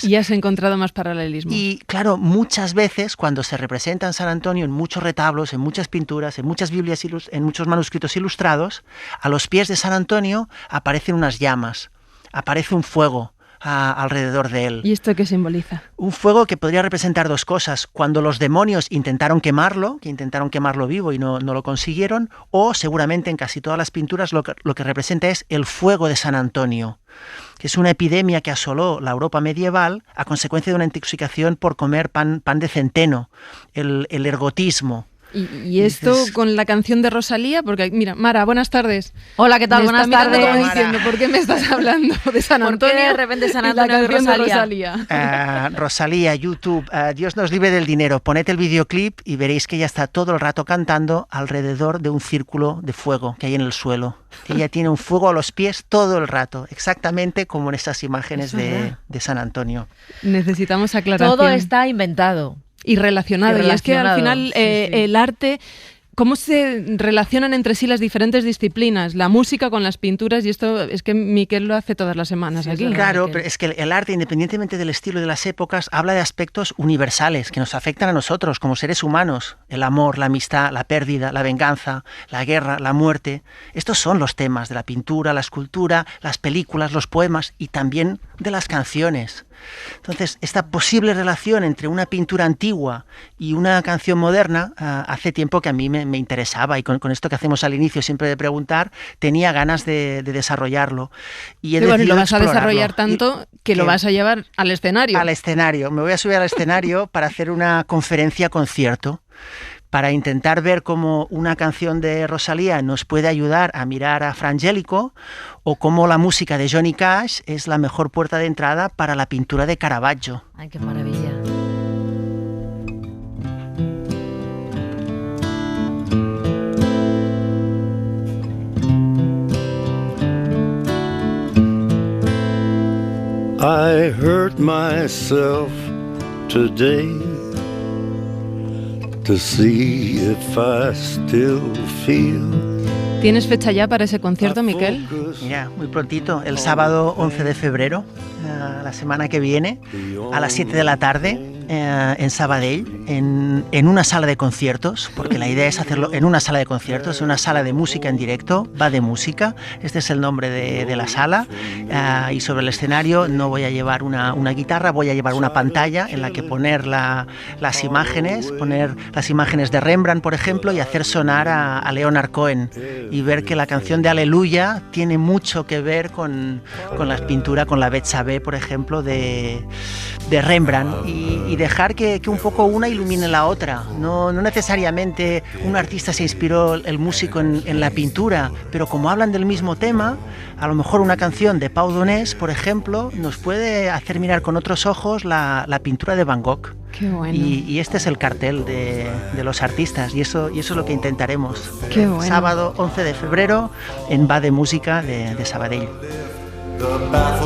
Y has encontrado más paralelismos. Y claro, muchas veces cuando se representa en San Antonio en muchos retablos, en muchas pinturas, en muchas Biblias, en muchos manuscritos ilustrados, a los pies de San Antonio aparecen unas llamas, aparece un fuego, alrededor de él. ¿Y esto qué simboliza? Un fuego que podría representar dos cosas. Cuando los demonios intentaron quemarlo vivo y no lo consiguieron, o seguramente en casi todas las pinturas lo que representa es el fuego de San Antonio, que es una epidemia que asoló la Europa medieval a consecuencia de una intoxicación por comer pan de centeno, el ergotismo. Y esto con la canción de Rosalía, porque mira, Mara, buenas tardes. Hola, ¿qué tal? Buenas tardes. Como diciendo, ¿por qué me estás hablando de San Antonio? ¿Por qué de repente San Antonio y Rosalía? Rosalía, YouTube, Dios nos libre del dinero. Poned el videoclip y veréis que ella está todo el rato cantando alrededor de un círculo de fuego que hay en el suelo. Ella tiene un fuego a los pies todo el rato, exactamente como en estas imágenes de San Antonio. Necesitamos aclaración. Todo está inventado. Y relacionado. Y es que al final el arte, cómo se relacionan entre sí las diferentes disciplinas, la música con las pinturas, y esto es que Miquel lo hace todas las semanas aquí. Claro, pero es que el arte, independientemente del estilo y de las épocas, habla de aspectos universales que nos afectan a nosotros como seres humanos. El amor, la amistad, la pérdida, la venganza, la guerra, la muerte. Estos son los temas de la pintura, la escultura, las películas, los poemas y también de las canciones. Entonces, esta posible relación entre una pintura antigua y una canción moderna hace tiempo que a mí me interesaba, y con esto que hacemos al inicio siempre de preguntar, tenía ganas de desarrollarlo. Y lo vas a desarrollar tanto que lo vas a llevar al escenario. Al escenario. Me voy a subir al escenario para hacer una conferencia-concierto, para intentar ver cómo una canción de Rosalía nos puede ayudar a mirar a Fra Angelico, o cómo la música de Johnny Cash es la mejor puerta de entrada para la pintura de Caravaggio. ¡Ay, qué maravilla! I hurt myself today to see if I still feel. ¿Tienes fecha ya para ese concierto, Miquel? Mira, muy prontito, el sábado 11 de febrero, la semana que viene, a las 7 de la tarde, en Sabadell, en una sala de conciertos, porque la idea es hacerlo en una sala de conciertos, una sala de música en directo, va de música, este es el nombre de la sala, y sobre el escenario no voy a llevar una guitarra, voy a llevar una pantalla en la que poner las imágenes de Rembrandt, por ejemplo, y hacer sonar a Leonard Cohen, y ver que la canción de Aleluya tiene mucho que ver con la pintura, con la Betsabé, por ejemplo, de Rembrandt, y dejar que un poco una ilumine la otra. No necesariamente un artista se inspiró el músico en la pintura, pero como hablan del mismo tema, a lo mejor una canción de Pau Donés, por ejemplo, nos puede hacer mirar con otros ojos la pintura de Van Gogh. Qué bueno. Y este es el cartel de los artistas, y eso es lo que intentaremos. Qué bueno. Sábado 11 de febrero en Va de Música de Sabadell.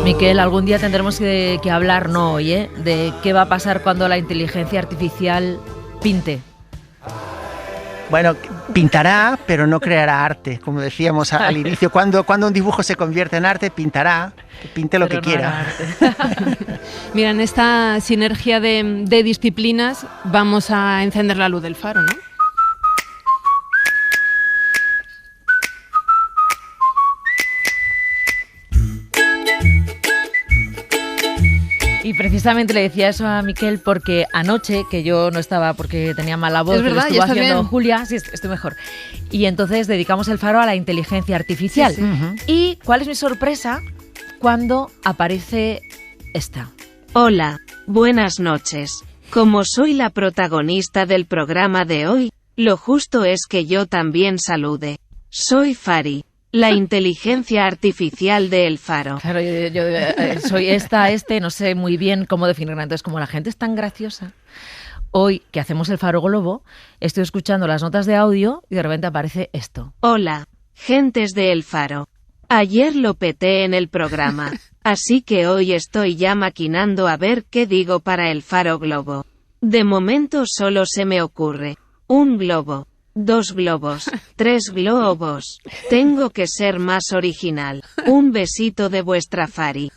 Miquel, algún día tendremos que hablar, no hoy, de qué va a pasar cuando la inteligencia artificial pinte. Bueno, pintará, pero no creará arte, como decíamos al inicio. Cuando un dibujo se convierte en arte, pintará, que pinte lo que quiera. Mira, en esta sinergia de disciplinas vamos a encender la luz del faro, ¿no? Y precisamente le decía eso a Miquel porque anoche, que yo no estaba porque tenía mala voz, es verdad, estuvo haciendo bien. Julia, sí, estoy mejor. Y entonces dedicamos el faro a la inteligencia artificial. Sí, sí. ¿Y cuál es mi sorpresa cuando aparece esta? Hola, buenas noches. Como soy la protagonista del programa de hoy, lo justo es que yo también salude. Soy Fari, la inteligencia artificial de El Faro. Claro, yo soy no sé muy bien cómo definirla. Entonces, como la gente es tan graciosa, hoy que hacemos el Faro Globo, estoy escuchando las notas de audio y de repente aparece esto. Hola, gentes de El Faro. Ayer lo peté en el programa, así que hoy estoy ya maquinando a ver qué digo para el Faro Globo. De momento solo se me ocurre un globo. 2 globos, 3 globos. Tengo que ser más original. Un besito de vuestra Fari.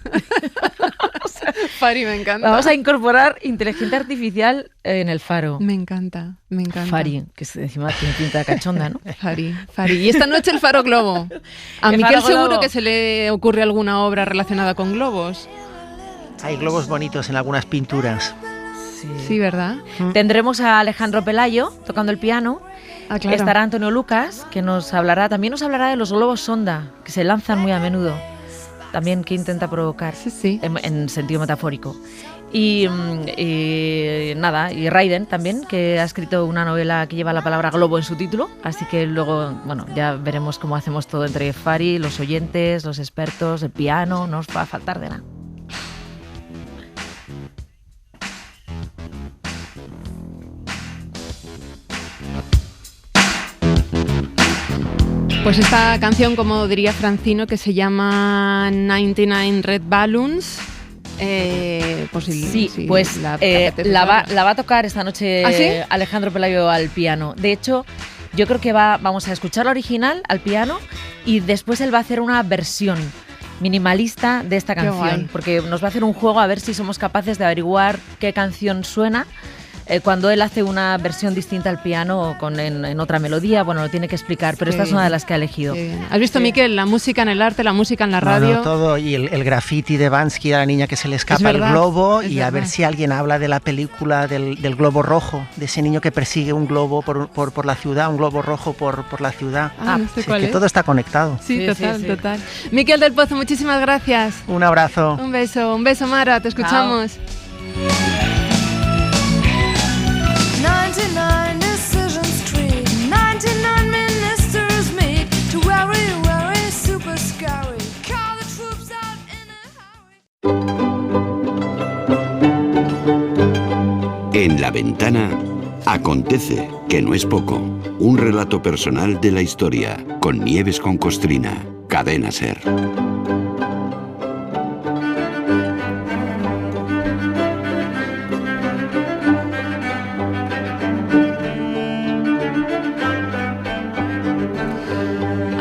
Fari, me encanta. Vamos a incorporar inteligencia artificial en el Faro. Me encanta, me encanta. Fari, que encima tiene pinta cachonda, ¿no? Fari. Y esta noche el Faro Globo. A Miquel seguro que se le ocurre alguna obra relacionada con globos. Hay globos bonitos en algunas pinturas. Sí, ¿verdad? Tendremos a Alejandro Pelayo tocando el piano. Claro. Estará Antonio Lucas, que también nos hablará de los globos sonda, que se lanzan muy a menudo. También que intenta provocar, en sentido metafórico. Y Raiden también, que ha escrito una novela que lleva la palabra globo en su título, así que luego, ya veremos cómo hacemos todo entre Fari, los oyentes, los expertos, el piano, no os va a faltar de nada. Pues esta canción, como diría Francino, que se llama 99 Red Balloons. La va a tocar esta noche. ¿Ah, sí? Alejandro Pelayo al piano. De hecho, yo creo que vamos a escuchar la original al piano y después él va a hacer una versión minimalista de esta canción, porque nos va a hacer un juego a ver si somos capaces de averiguar qué canción suena cuando él hace una versión distinta al piano en otra melodía. Bueno, lo tiene que explicar, pero esta es una de las que ha elegido. ¿Has visto, Miquel, la música en el arte, la música en la radio? No, todo, y el graffiti de Bansky a la niña que se le escapa el globo, y a ver si alguien habla de la película del globo rojo, de ese niño que persigue un globo por la ciudad, un globo rojo por la ciudad. No sé cuál que es. todo está conectado. Sí, total. Miquel del Pozo, muchísimas gracias. Un abrazo. Un beso, Mara, te escuchamos. 99 decisions treat, 99 ministers meet to worry, super scary. Call the troops out in a hurry. En La Ventana acontece, que no es poco. Un relato personal de la historia, con Nieves con Costrina, Cadena SER.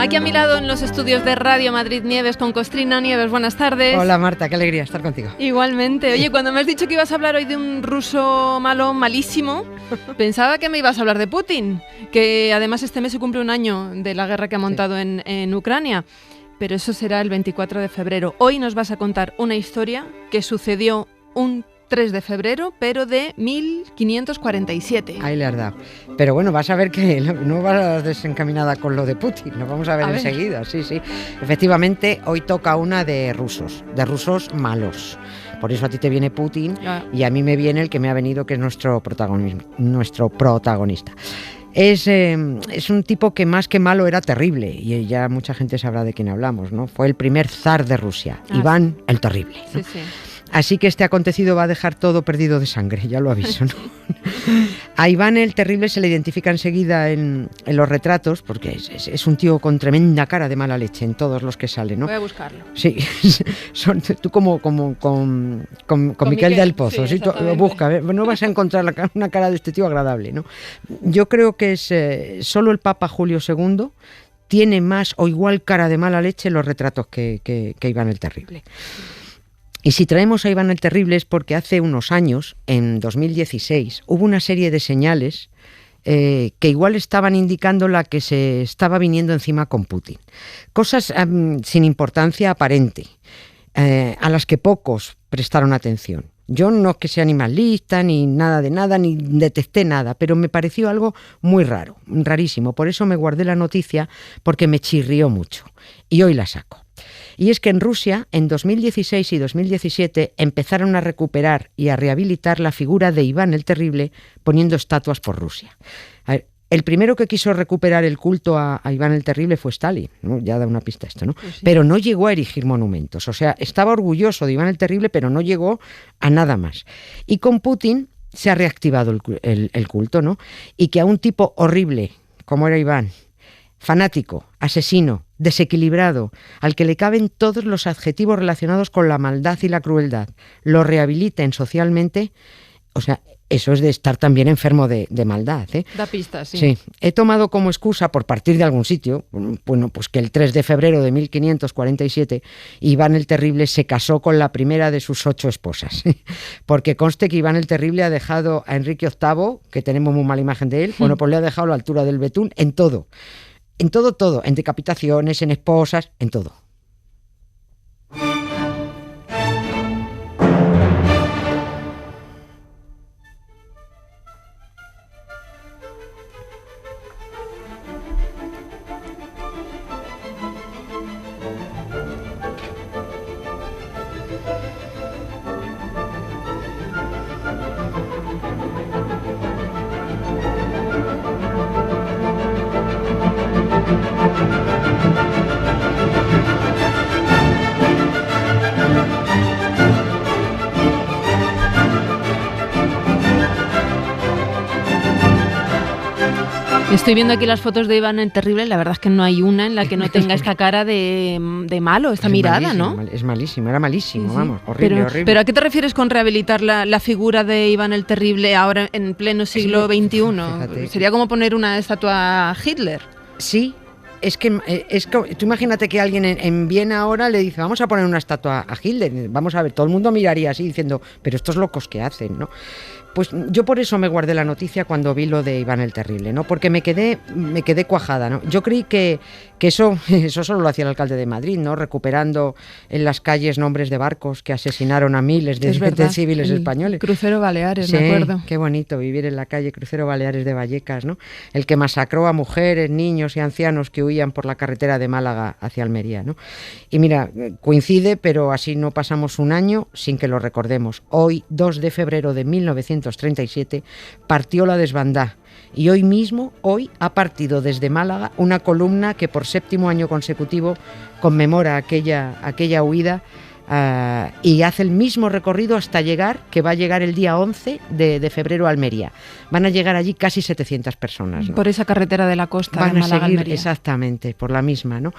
Aquí a mi lado en los estudios de Radio Madrid, Nieves con Costrina. Nieves, buenas tardes. Hola Marta, qué alegría estar contigo. Igualmente. Oye, cuando me has dicho que ibas a hablar hoy de un ruso malísimo, pensaba que me ibas a hablar de Putin, que además este mes se cumple un año de la guerra que ha montado en Ucrania. Pero eso será el 24 de febrero. Hoy nos vas a contar una historia que sucedió un 3 de febrero, pero de 1547. Ahí le has dado. Pero bueno, vas a ver que no vas desencaminada con lo de Putin, lo vamos a ver enseguida. Sí. Efectivamente, hoy toca una de rusos malos. Por eso a ti te viene Putin y a mí me viene el que me ha venido, que es nuestro protagonista. Es un tipo que más que malo era terrible, y ya mucha gente sabrá de quién hablamos, ¿no? Fue el primer zar de Rusia, Iván el Terrible, ¿no? Sí. Así que este acontecido va a dejar todo perdido de sangre, ya lo aviso, ¿no? A Iván el Terrible se le identifica enseguida en los retratos, porque es un tío con tremenda cara de mala leche en todos los que sale, ¿no? Voy a buscarlo. Sí, tú como con Miquel del Pozo, sí, tú busca, no vas a encontrar una cara de este tío agradable, ¿no? Yo creo que es solo el Papa Julio II tiene más o igual cara de mala leche en los retratos que Iván el Terrible. Y si traemos a Iván el Terrible es porque hace unos años, en 2016, hubo una serie de señales que igual estaban indicando la que se estaba viniendo encima con Putin. Cosas sin importancia aparente, a las que pocos prestaron atención. Yo no que sea animalista, ni nada de nada, ni detecté nada, pero me pareció algo muy raro, rarísimo. Por eso me guardé la noticia, porque me chirrió mucho. Y hoy la saco. Y es que en Rusia, en 2016 y 2017, empezaron a recuperar y a rehabilitar la figura de Iván el Terrible, poniendo estatuas por Rusia. A ver, el primero que quiso recuperar el culto a Iván el Terrible fue Stalin, ¿no? Ya da una pista esto, ¿no? Sí. Pero no llegó a erigir monumentos. O sea, estaba orgulloso de Iván el Terrible, pero no llegó a nada más. Y con Putin se ha reactivado el culto, ¿no? Y que a un tipo horrible, como era Iván, fanático, asesino, desequilibrado, al que le caben todos los adjetivos relacionados con la maldad y la crueldad, lo rehabiliten socialmente, o sea, eso es de estar también enfermo de maldad, ¿eh? Da pistas, sí. Sí, he tomado como excusa, por partir de algún sitio, bueno, pues que el 3 de febrero de 1547 Iván el Terrible se casó con la primera de sus 8 esposas, porque conste que Iván el Terrible ha dejado a Enrique VIII, que tenemos muy mala imagen de él, bueno, pues le ha dejado a la altura del betún en todo, en decapitaciones, en esposas, en todo. Estoy viendo aquí las fotos de Iván el Terrible, la verdad es que no hay una en la que no tenga esta cara de malo, esta mirada, ¿no? Es malísimo, era malísimo, vamos, horrible, horrible. Pero ¿a qué te refieres con rehabilitar la figura de Iván el Terrible ahora en pleno siglo XXI? Fíjate. Sería como poner una estatua a Hitler. Sí. Es que tú imagínate que alguien en Viena ahora le dice, vamos a poner una estatua a Hitler, vamos a ver, todo el mundo miraría así diciendo, pero estos locos ¿qué hacen?, ¿no? Pues yo por eso me guardé la noticia cuando vi lo de Iván el Terrible, ¿no? Porque me quedé cuajada, ¿no? Yo creí que eso solo lo hacía el alcalde de Madrid, ¿no? Recuperando en las calles nombres de barcos que asesinaron a miles de civiles españoles. Crucero Baleares, sí, me acuerdo. Qué bonito vivir en la calle Crucero Baleares de Vallecas, ¿no? El que masacró a mujeres, niños y ancianos que huían por la carretera de Málaga hacia Almería, ¿no? Y mira, coincide, pero así no pasamos un año sin que lo recordemos. Hoy, 2 de febrero de 1937, partió la desbandá. Y hoy mismo, ha partido desde Málaga una columna que por 7º año consecutivo conmemora aquella huida y hace el mismo recorrido hasta que va a llegar el día 11 de febrero a Almería. Van a llegar allí casi 700 personas, ¿no? Por esa carretera de la costa van de Málaga, a seguir Almería. Exactamente, por la misma, ¿no?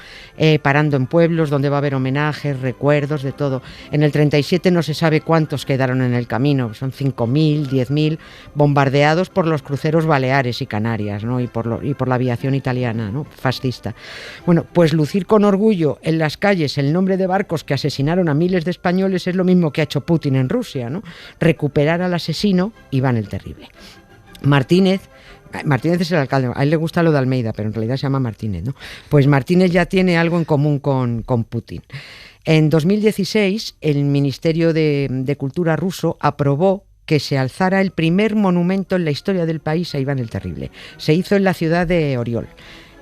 Parando en pueblos donde va a haber homenajes, recuerdos, de todo. En el 37 no se sabe cuántos quedaron en el camino, son 5.000, 10.000, bombardeados por los cruceros Baleares y Canarias, ¿no? y por la aviación italiana, ¿no? Fascista. Bueno, pues lucir con orgullo en las calles el nombre de barcos que asesinaron a miles de españoles es lo mismo que ha hecho Putin en Rusia, ¿no? Recuperar al asesino Iván el Terrible. Martínez es el alcalde, a él le gusta lo de Almeida, pero en realidad se llama Martínez, ¿no? Pues Martínez ya tiene algo en común con Putin. En 2016, el Ministerio de Cultura ruso aprobó que se alzara el primer monumento en la historia del país a Iván el Terrible. Se hizo en la ciudad de Oriol.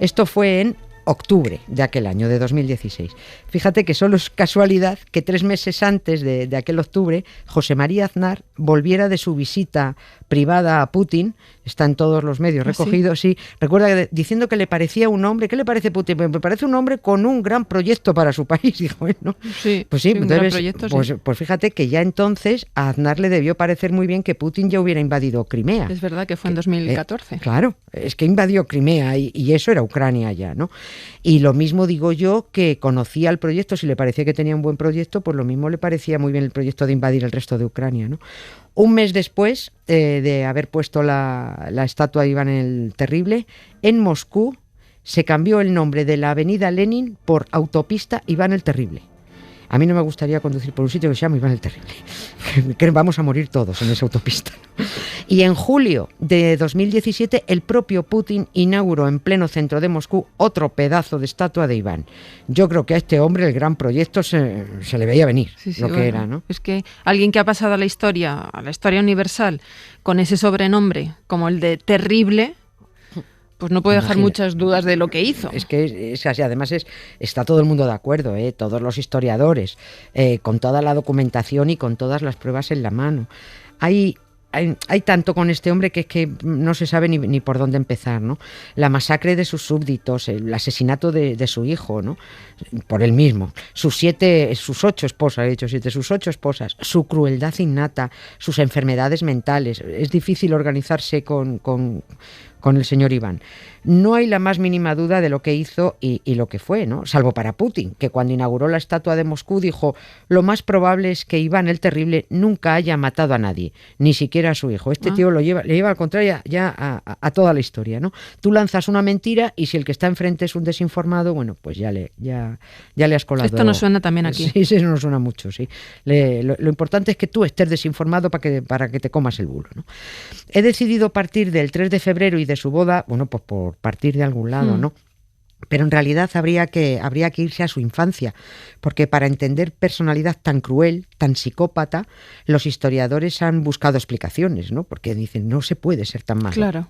Esto fue en octubre de aquel año, de 2016. Fíjate que solo es casualidad que 3 meses antes de aquel octubre, José María Aznar volviera de su visita privada a Putin, está en todos los medios recogido, sí, recuerda diciendo que le parecía un hombre, ¿qué le parece Putin? Me parece un hombre con un gran proyecto para su país, dijo él, ¿no? Sí, pues sí, un gran proyecto, pues fíjate que ya entonces a Aznar le debió parecer muy bien que Putin ya hubiera invadido Crimea. Es verdad que fue en 2014. Claro, es que invadió Crimea y eso era Ucrania ya, ¿no? Y lo mismo digo yo, que conocía el proyecto, si le parecía que tenía un buen proyecto, pues lo mismo le parecía muy bien el proyecto de invadir el resto de Ucrania, ¿no? Un mes después de haber puesto la estatua de Iván el Terrible, en Moscú se cambió el nombre de la avenida Lenin por Autopista Iván el Terrible. A mí no me gustaría conducir por un sitio que se llama Iván el Terrible, que vamos a morir todos en esa autopista, ¿no? Y en julio de 2017 el propio Putin inauguró en pleno centro de Moscú otro pedazo de estatua de Iván. Yo creo que a este hombre el gran proyecto se le veía venir, era, ¿no? Es que alguien que ha pasado a la historia universal con ese sobrenombre como el de Terrible, pues no puede dejar muchas dudas de lo que hizo. Es que es así, además está todo el mundo de acuerdo, todos los historiadores, con toda la documentación y con todas las pruebas en la mano. Hay tanto con este hombre que es que no se sabe ni por dónde empezar, ¿no? La masacre de sus súbditos, el asesinato de su hijo, ¿no? Por él mismo, sus 8 esposas, sus 8 esposas, su crueldad innata, sus enfermedades mentales. Es difícil organizarse con el señor Iván. No hay la más mínima duda de lo que hizo y lo que fue, ¿no? Salvo para Putin, que cuando inauguró la estatua de Moscú dijo: lo más probable es que Iván el Terrible nunca haya matado a nadie, ni siquiera a su hijo. Este tío le lleva al contrario ya a toda la historia, ¿no? Tú lanzas una mentira y si el que está enfrente es un desinformado, bueno, pues ya le has colado. Esto nos suena también aquí. Sí, eso nos suena mucho, sí. Lo importante es que tú estés desinformado para que te comas el bulo, ¿no? He decidido partir del 3 de febrero y de su boda, bueno, pues por partir de algún lado, ¿no? Pero en realidad habría que irse a su infancia, porque para entender personalidad tan cruel, tan psicópata, los historiadores han buscado explicaciones, ¿no? Porque dicen, no se puede ser tan malo. Claro.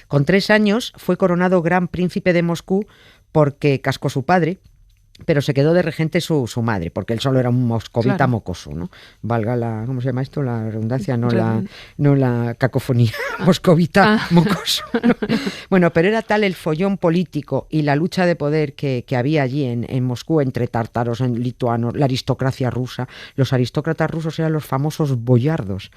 Con 3 años fue coronado gran príncipe de Moscú porque cascó su padre, pero se quedó de regente su madre, porque él solo era un moscovita mocoso, ¿no? Valga la, ¿cómo se llama esto? La redundancia, no la cacofonía. Moscovita mocoso, ¿no? Bueno, pero era tal el follón político y la lucha de poder que había allí en Moscú entre tártaros, en lituanos, la aristocracia rusa. Los aristócratas rusos eran los famosos boyardos.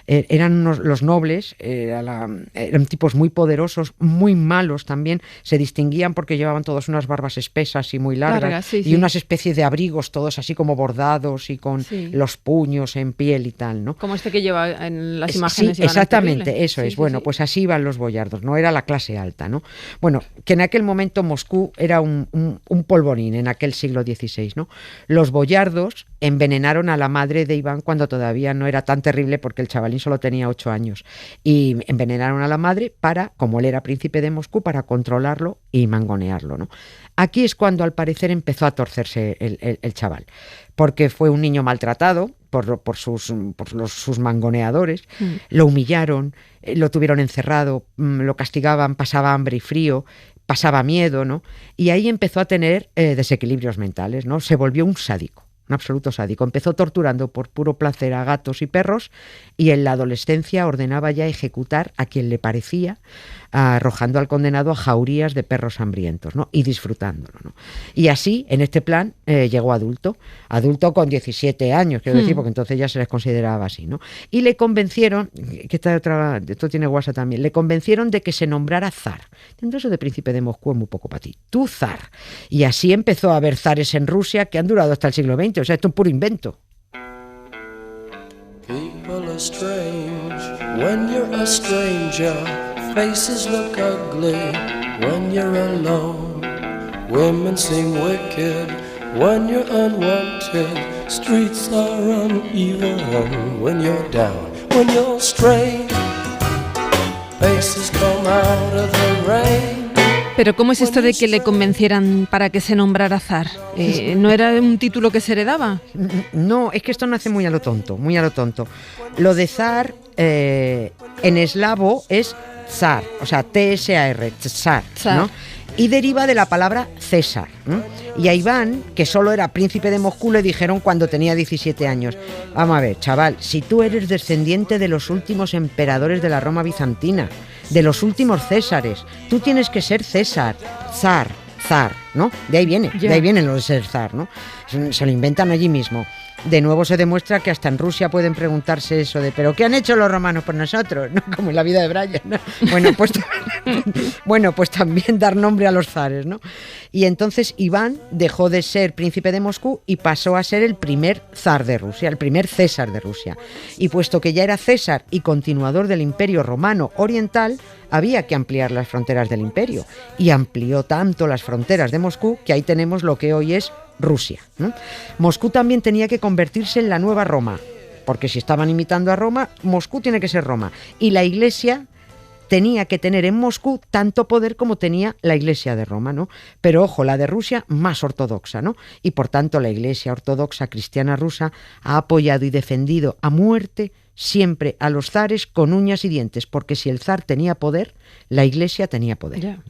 Eran los nobles, eran tipos muy poderosos, muy malos también. Se distinguían porque llevaban todos unas barbas espesas y muy largas. Y unas especies de abrigos todos así como bordados y con los puños en piel y tal, ¿no? Como este que lleva en las imágenes. Sí, exactamente, eso es. Bueno, pues así iban los boyardos, no era la clase alta, ¿no? Bueno, que en aquel momento Moscú era un polvorín en aquel siglo XVI, ¿no? Los boyardos envenenaron a la madre de Iván cuando todavía no era tan terrible porque el chavalín solo tenía 8 años. Y envenenaron a la madre para, como él era príncipe de Moscú, para controlarlo y mangonearlo, ¿no? Aquí es cuando al parecer empezó a torcerse el chaval, porque fue un niño maltratado por sus mangoneadores, lo humillaron, lo tuvieron encerrado, lo castigaban, pasaba hambre y frío, pasaba miedo, ¿no? Y ahí empezó a tener desequilibrios mentales, ¿no? Se volvió un sádico. Un absoluto sádico. Empezó torturando por puro placer a gatos y perros y en la adolescencia ordenaba ya ejecutar a quien le parecía, arrojando al condenado a jaurías de perros hambrientos, ¿no? Y disfrutándolo, ¿no? Y así, en este plan, llegó adulto con 17 años, quiero decir, porque entonces ya se les consideraba así, ¿no? Y le convencieron, que esto tiene guasa también, le convencieron de que se nombrara zar. Entonces, eso de príncipe de Moscú es muy poco para ti. Tú zar. Y así empezó a haber zares en Rusia que han durado hasta el siglo XX. O sea, esto es puro invento. People are strange when you're a stranger. Faces look ugly when you're alone. Women seem wicked when you're unwanted. Streets are uneven when you're down. When you're strange, faces come out of the rain. Pero ¿cómo es esto de que le convencieran para que se nombrara zar? ¿No era un título que se heredaba? No, es que esto nace muy a lo tonto, muy a lo tonto. Lo de zar en eslavo es zar, o sea, T-S-A-R, zar, ¿no? Y deriva de la palabra César, ¿no? Y a Iván, que solo era príncipe de Moscú, le dijeron cuando tenía 17 años: vamos a ver, chaval, si tú eres descendiente de los últimos emperadores de la Roma bizantina, de los últimos Césares, tú tienes que ser César, zar, ¿no? De ahí viene lo de ser zar, ¿no? Se lo inventan allí mismo. De nuevo se demuestra que hasta en Rusia pueden preguntarse eso de ¿pero qué han hecho los romanos por nosotros? ¿No? Como en la vida de Brian, ¿no? Bueno, pues también dar nombre a los zares, ¿no? Y entonces Iván dejó de ser príncipe de Moscú y pasó a ser el primer zar de Rusia, el primer César de Rusia. Y puesto que ya era César y continuador del Imperio Romano Oriental, había que ampliar las fronteras del imperio. Y amplió tanto las fronteras de Moscú que ahí tenemos lo que hoy es Rusia, ¿no? Moscú también tenía que convertirse en la nueva Roma, porque si estaban imitando a Roma, Moscú tiene que ser Roma. Y la Iglesia tenía que tener en Moscú tanto poder como tenía la Iglesia de Roma, ¿no? Pero ojo, la de Rusia más ortodoxa, ¿no? Y por tanto la Iglesia ortodoxa cristiana rusa ha apoyado y defendido a muerte siempre a los zares con uñas y dientes, porque si el zar tenía poder, la Iglesia tenía poder. Yeah.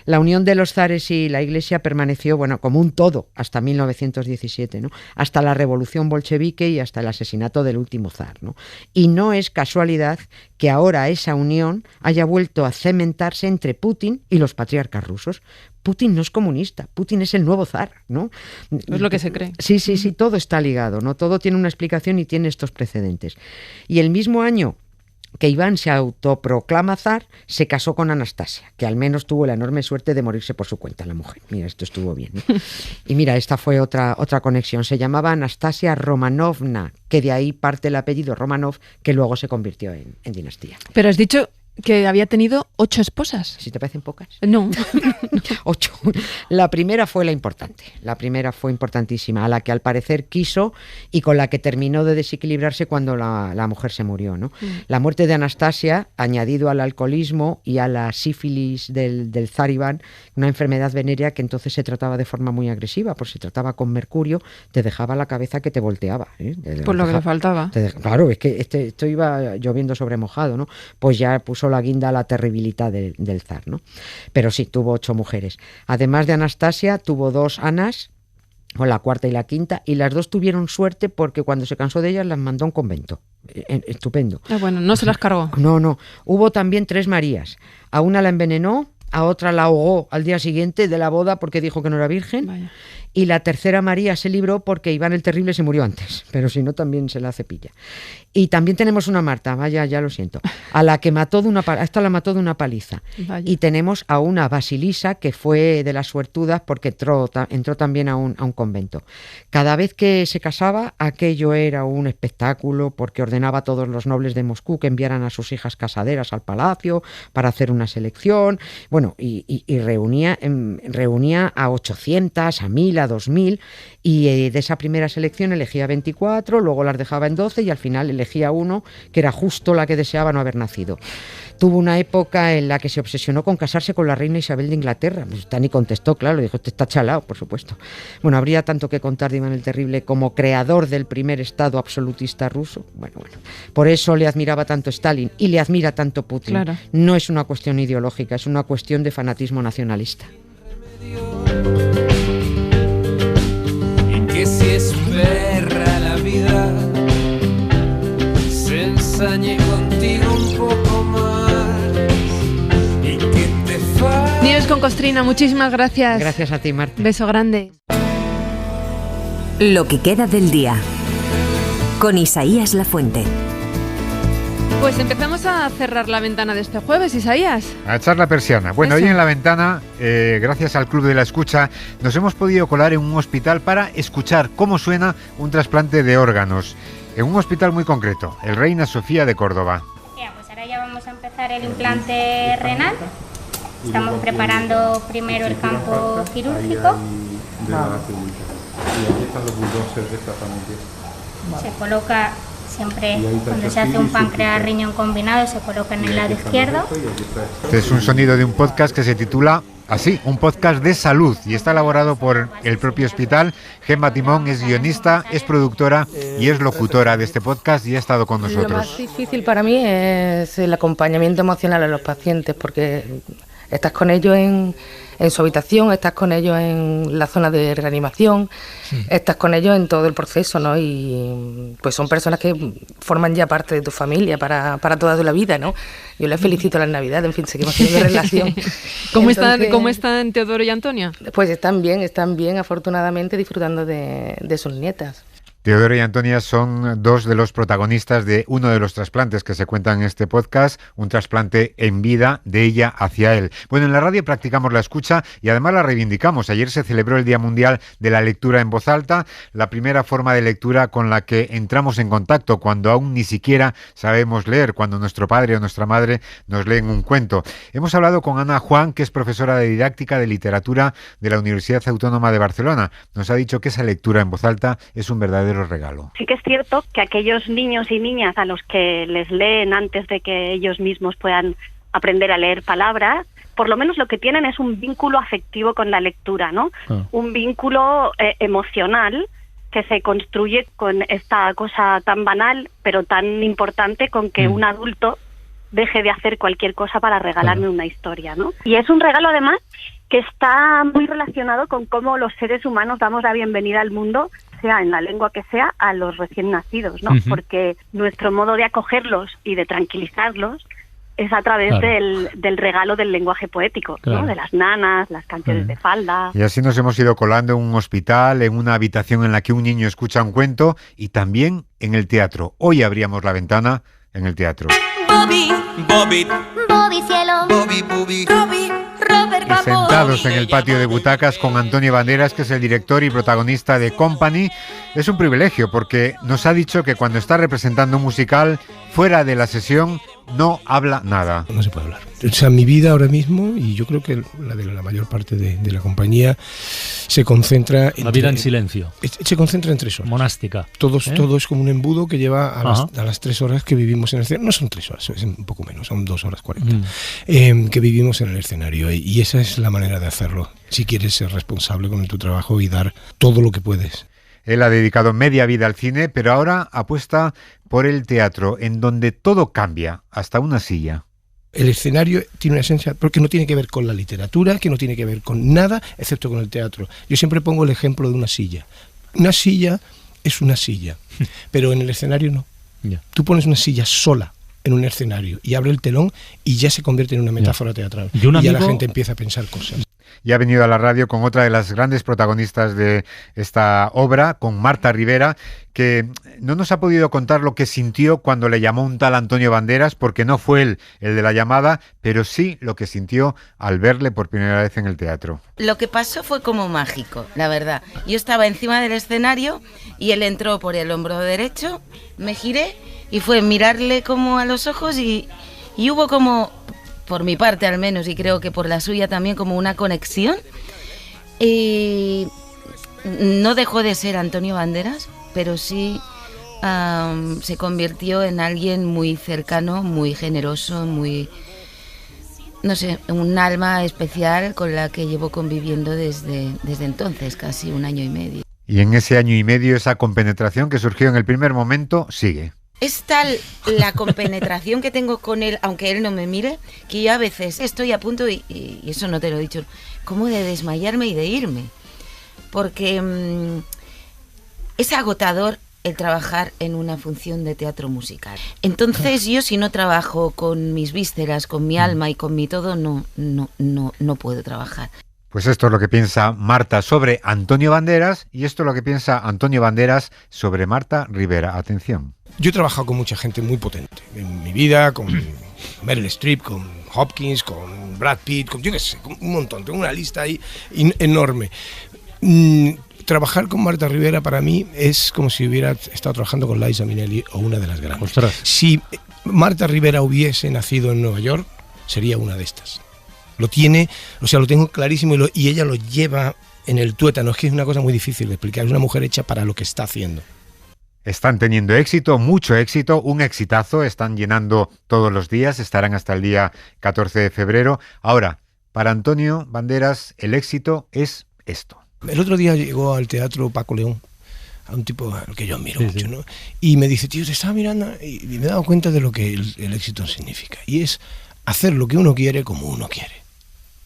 La unión de los zares y la Iglesia permaneció, bueno, como un todo hasta 1917, ¿no? Hasta la revolución bolchevique y hasta el asesinato del último zar, ¿no? Y no es casualidad que ahora esa unión haya vuelto a cementarse entre Putin y los patriarcas rusos. Putin no es comunista, Putin es el nuevo zar, ¿no? Es lo que se cree. Sí, todo está ligado, ¿no? Todo tiene una explicación y tiene estos precedentes. Y el mismo año que Iván se autoproclama zar, se casó con Anastasia, que al menos tuvo la enorme suerte de morirse por su cuenta, la mujer. Mira, esto estuvo bien, ¿no? Y mira, esta fue otra conexión. Se llamaba Anastasia Romanovna, que de ahí parte el apellido Romanov, que luego se convirtió en dinastía. Pero has dicho que había tenido 8 esposas. ¿Sí te parecen pocas? No. 8. La primera fue la importante. La primera fue importantísima, a la que al parecer quiso y con la que terminó de desequilibrarse cuando la mujer se murió, ¿no? La muerte de Anastasia, añadido al alcoholismo y a la sífilis del zar Iván, una enfermedad venérea que entonces se trataba de forma muy agresiva, pues se trataba con mercurio, te dejaba la cabeza que te volteaba, ¿eh? Por lo que le faltaba. Claro, es que esto iba lloviendo sobre mojado, ¿no? Pues ya puso la guinda a la terribilidad del zar, ¿no? Pero sí, tuvo 8 mujeres. Además de Anastasia, tuvo 2 Anas, o la cuarta y la quinta, y las dos tuvieron suerte porque cuando se cansó de ellas las mandó a un convento. Estupendo. Bueno, no se las cargó. No. Hubo también 3 Marías. A una la envenenó, a otra la ahogó al día siguiente de la boda porque dijo que no era virgen. Vaya. Y la tercera María se libró porque Iván el Terrible se murió antes, pero si no también se la cepilla. Y también tenemos una Marta, vaya, ya lo siento, a la que mató de una esta la mató de una paliza. Vaya. Y tenemos a una Basilisa que fue de las suertudas porque entró también a un convento. Cada vez que se casaba, aquello era un espectáculo porque ordenaba a todos los nobles de Moscú que enviaran a sus hijas casaderas al palacio para hacer una selección. Bueno, y reunía a 800, a 1000, a 2000, y de esa primera selección elegía 24, luego las dejaba en 12 y al final elegía uno que era justo la que deseaba no haber nacido. Tuvo una época en la que se obsesionó con casarse con la reina Isabel de Inglaterra. Pues ni contestó, claro, dijo, este está chalao, por supuesto. Bueno, habría tanto que contar de Iván el Terrible como creador del primer estado absolutista ruso. Bueno, por eso le admiraba tanto Stalin y le admira tanto Putin. Claro. No es una cuestión ideológica, es una cuestión de fanatismo nacionalista. Que si es perra la vida, se ensañe contigo un poco más y que te falle. Nieves con Costrina, muchísimas gracias. Gracias a ti, Marta. Beso grande. Lo que queda del día, con Isaías Lafuente. Pues empezamos a cerrar la ventana de este jueves, Isaías. A echar la persiana. Bueno, hoy en la ventana, gracias al Club de la Escucha, nos hemos podido colar en un hospital para escuchar cómo suena un trasplante de órganos. En un hospital muy concreto, el Reina Sofía de Córdoba. Pues ahora ya vamos a empezar el implante renal. Estamos preparando primero el campo quirúrgico. Se coloca... Siempre cuando se hace un páncreas-riñón combinado se coloca en el lado izquierdo. Este es un sonido de un podcast que se titula así, un podcast de salud, y está elaborado por el propio hospital. Gemma Timón es guionista, es productora y es locutora de este podcast y ha estado con nosotros. Lo más difícil para mí es el acompañamiento emocional a los pacientes, porque estás con ellos en su habitación, estás con ellos en la zona de reanimación, estás con ellos en todo el proceso, ¿no? Y pues son personas que forman ya parte de tu familia para toda la vida, ¿no? Yo les felicito las Navidades, en fin, seguimos teniendo relación. ¿Cómo están Teodoro y Antonia? Pues están bien, afortunadamente, disfrutando de sus nietas. Teodoro y Antonia son dos de los protagonistas de uno de los trasplantes que se cuentan en este podcast, un trasplante en vida de ella hacia él. Bueno, en la radio practicamos la escucha y además la reivindicamos. Ayer se celebró el Día Mundial de la Lectura en Voz Alta, la primera forma de lectura con la que entramos en contacto cuando aún ni siquiera sabemos leer, cuando nuestro padre o nuestra madre nos leen un cuento. Hemos hablado con Ana Juan, que es profesora de didáctica de literatura de la Universidad Autónoma de Barcelona. Nos ha dicho que esa lectura en voz alta es un verdadero regalo. Sí que es cierto que aquellos niños y niñas a los que les leen antes de que ellos mismos puedan aprender a leer palabras, por lo menos lo que tienen es un vínculo afectivo con la lectura, ¿no? Un vínculo emocional que se construye con esta cosa tan banal, pero tan importante, con que un adulto deje de hacer cualquier cosa para regalarme una historia, ¿no? Y es un regalo, además, que está muy relacionado con cómo los seres humanos damos la bienvenida al mundo, sea en la lengua que sea, a los recién nacidos, ¿no? Porque nuestro modo de acogerlos y de tranquilizarlos es a través del regalo del lenguaje poético, ¿no? De las nanas, las canciones de falda. Y así nos hemos ido colando en un hospital, en una habitación en la que un niño escucha un cuento y también en el teatro. Hoy abríamos la ventana en el teatro. Bobby, Bobby, Bobby cielo, Bobby, Bobby, Bobby, Robert y sentados en el patio de butacas con Antonio Banderas, que es el director y protagonista de Company. Es un privilegio porque nos ha dicho que cuando está representando un musical, fuera de la sesión, no habla nada. No se puede hablar. O sea, mi vida ahora mismo, y yo creo que la de la mayor parte de la compañía, se concentra en... La vida en silencio. Se concentra en 3 horas. Monástica. Todo es como un embudo que lleva a las 3 horas que vivimos en el escenario. No son 3 horas, es un poco menos, son 2 horas 40. Que vivimos en el escenario. Y esa es la manera de hacerlo. Si quieres ser responsable con tu trabajo y dar todo lo que puedes. Él ha dedicado media vida al cine, pero ahora apuesta por el teatro, en donde todo cambia, hasta una silla. El escenario tiene una esencia, porque no tiene que ver con la literatura, que no tiene que ver con nada, excepto con el teatro. Yo siempre pongo el ejemplo de una silla. Una silla es una silla, pero en el escenario no. Tú pones una silla sola en un escenario y abre el telón y ya se convierte en una metáfora teatral. Y ya la gente empieza a pensar cosas. Y ha venido a la radio con otra de las grandes protagonistas de esta obra, con Marta Rivera, que no nos ha podido contar lo que sintió cuando le llamó un tal Antonio Banderas, porque no fue él el de la llamada, pero sí lo que sintió al verle por primera vez en el teatro. Lo que pasó fue como mágico, la verdad. Yo estaba encima del escenario y él entró por el hombro derecho, me giré y fue mirarle como a los ojos y hubo como, por mi parte al menos, y creo que por la suya también, como una conexión. Y no dejó de ser Antonio Banderas, pero sí se convirtió en alguien muy cercano, muy generoso, muy, no sé, un alma especial con la que llevo conviviendo desde entonces, casi 1 año y medio. Y en ese año y medio esa compenetración que surgió en el primer momento sigue. Es tal la compenetración que tengo con él, aunque él no me mire, que yo a veces estoy a punto, y eso no te lo he dicho, como de desmayarme y de irme. Porque es agotador el trabajar en una función de teatro musical. Entonces yo, si no trabajo con mis vísceras, con mi alma y con mi todo, no puedo trabajar. Pues esto es lo que piensa Marta sobre Antonio Banderas y esto es lo que piensa Antonio Banderas sobre Marta Rivera. Atención. Yo he trabajado con mucha gente muy potente en mi vida, con Meryl Streep, con Hopkins, con Brad Pitt, con, yo qué sé, con un montón. Tengo una lista ahí enorme. Trabajar con Marta Rivera para mí es como si hubiera estado trabajando con Liza Minnelli o una de las grandes. Ostras. Si Marta Rivera hubiese nacido en Nueva York, sería una de estas. Lo tiene, o sea, lo tengo clarísimo y ella lo lleva en el tuétano. Es que es una cosa muy difícil de explicar. Es una mujer hecha para lo que está haciendo. Están teniendo éxito, mucho éxito, un exitazo, están llenando todos los días, estarán hasta el día 14 de febrero. Ahora, para Antonio Banderas, el éxito es esto. El otro día llegó al teatro Paco León, a un tipo al que yo admiro mucho, ¿no? Y me dice, tío, te estaba mirando y me he dado cuenta de lo que el éxito significa. Y es hacer lo que uno quiere como uno quiere.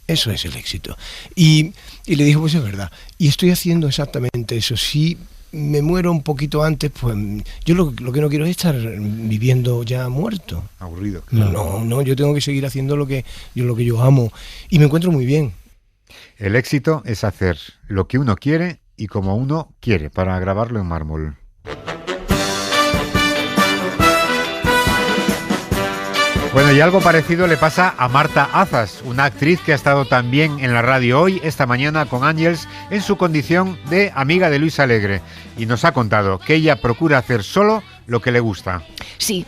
Eso es el éxito. Y le dije, pues es verdad. Y estoy haciendo exactamente eso. Si me muero un poquito antes, pues yo lo que no quiero es estar viviendo ya muerto. Aburrido. No, yo tengo que seguir haciendo lo que yo amo. Y me encuentro muy bien. El éxito es hacer lo que uno quiere y como uno quiere, para grabarlo en mármol. Bueno, y algo parecido le pasa a Marta Azas, una actriz que ha estado también en la radio hoy, esta mañana con Ángels, en su condición de amiga de Luis Alegre. Y nos ha contado que ella procura hacer solo lo que le gusta. Sí,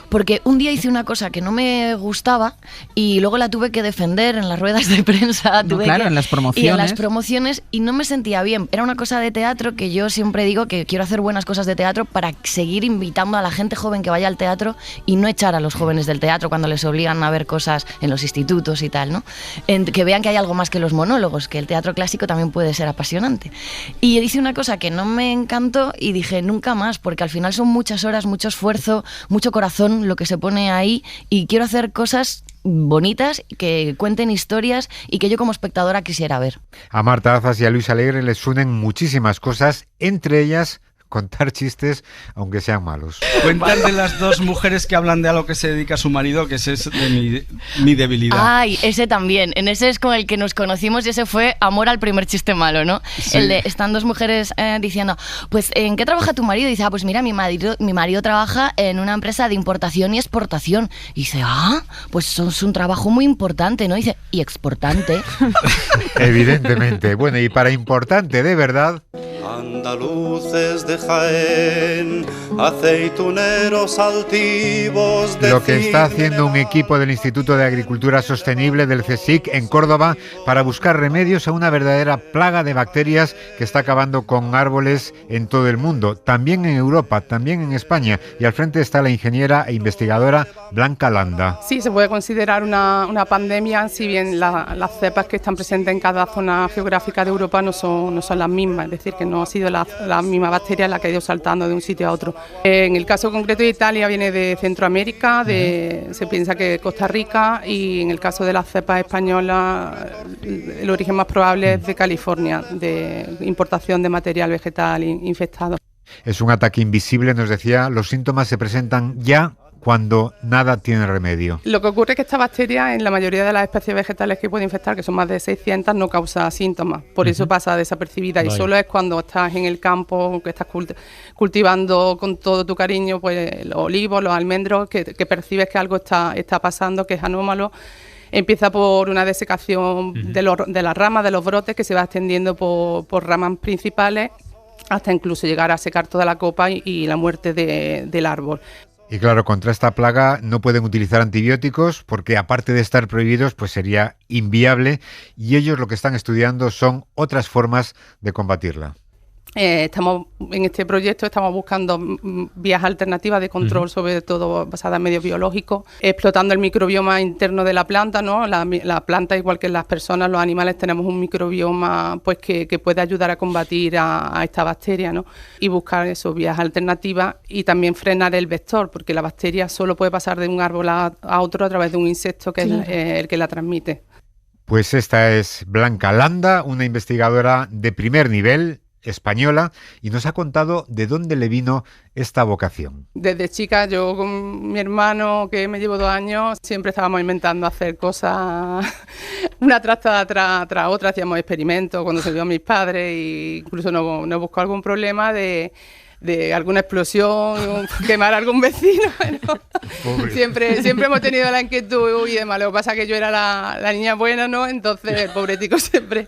porque un día hice una cosa que no me gustaba y luego la tuve que defender en las ruedas de prensa. En las promociones. Y en las promociones y no me sentía bien. Era una cosa de teatro que yo siempre digo que quiero hacer buenas cosas de teatro para seguir invitando a la gente joven que vaya al teatro y no echar a los jóvenes del teatro cuando les obligan a ver cosas en los institutos y tal, ¿no? Que vean que hay algo más que los monólogos, que el teatro clásico también puede ser apasionante. Y hice una cosa que no me encantó y dije nunca más, porque al final son muchas horas, mucho esfuerzo, mucho corazón lo que se pone ahí y quiero hacer cosas bonitas, que cuenten historias y que yo como espectadora quisiera ver. A Marta Azas y a Luis Alegre les unen muchísimas cosas, entre ellas contar chistes, aunque sean malos. Cuentan de las dos mujeres que hablan de a lo que se dedica su marido, que ese es de mi debilidad. Ay, ese también. En ese es con el que nos conocimos y ese fue amor al primer chiste malo, ¿no? Sí. El de están dos mujeres diciendo, pues ¿en qué trabaja tu marido? Y dice, pues mira, mi marido trabaja en una empresa de importación y exportación. Y dice, pues es un trabajo muy importante, ¿no? Y dice, y exportante. Evidentemente. Bueno, y para importante de verdad... Andaluces de Jaén, aceituneros altivos de lo que está haciendo un equipo del Instituto de Agricultura Sostenible del CSIC en Córdoba para buscar remedios a una verdadera plaga de bacterias que está acabando con árboles en todo el mundo, también en Europa, también en España. Y al frente está la ingeniera e investigadora Blanca Landa. Sí, se puede considerar una pandemia, si bien las cepas que están presentes en cada zona geográfica de Europa no son las mismas, es decir, que no ha sido la misma bacteria la que ha ido saltando de un sitio a otro. En el caso concreto de Italia viene de Centroamérica, se piensa que Costa Rica, y en el caso de las cepas españolas el origen más probable es de California, de importación de material vegetal infectado. Es un ataque invisible, nos decía, los síntomas se presentan ya cuando nada tiene remedio. Lo que ocurre es que esta bacteria en la mayoría de las especies vegetales que puede infectar, que son más de 600, no causa síntomas, por eso pasa desapercibida. Y solo es cuando estás en el campo, que estás cultivando con todo tu cariño pues los olivos, los almendros, que percibes que algo está pasando, que es anómalo. Empieza por una desecación de las ramas, de los brotes, que se va extendiendo por ramas principales hasta incluso llegar a secar toda la copa y la muerte del árbol. Y claro, contra esta plaga no pueden utilizar antibióticos porque aparte de estar prohibidos, pues sería inviable, y ellos lo que están estudiando son otras formas de combatirla. En este proyecto estamos buscando vías alternativas de control, sobre todo basadas en medios biológicos, explotando el microbioma interno de la planta, ¿no? La planta, igual que las personas, los animales, tenemos un microbioma pues que puede ayudar a combatir a esta bacteria, ¿no? Y buscar vías alternativas y también frenar el vector, porque la bacteria solo puede pasar de un árbol a otro a través de un insecto que es el que la transmite. Pues esta es Blanca Landa, una investigadora de primer nivel, española, y nos ha contado de dónde le vino esta vocación. Desde chica, yo con mi hermano, que me llevo 2 años, siempre estábamos inventando hacer cosas una tras otra, hacíamos experimentos cuando se vio a mis padres, e incluso nos buscó algún problema de alguna explosión, quemar a algún vecino. Bueno, siempre hemos tenido la inquietud y demás. Lo que pasa es que yo era la niña buena, ¿no? Entonces el pobre tico siempre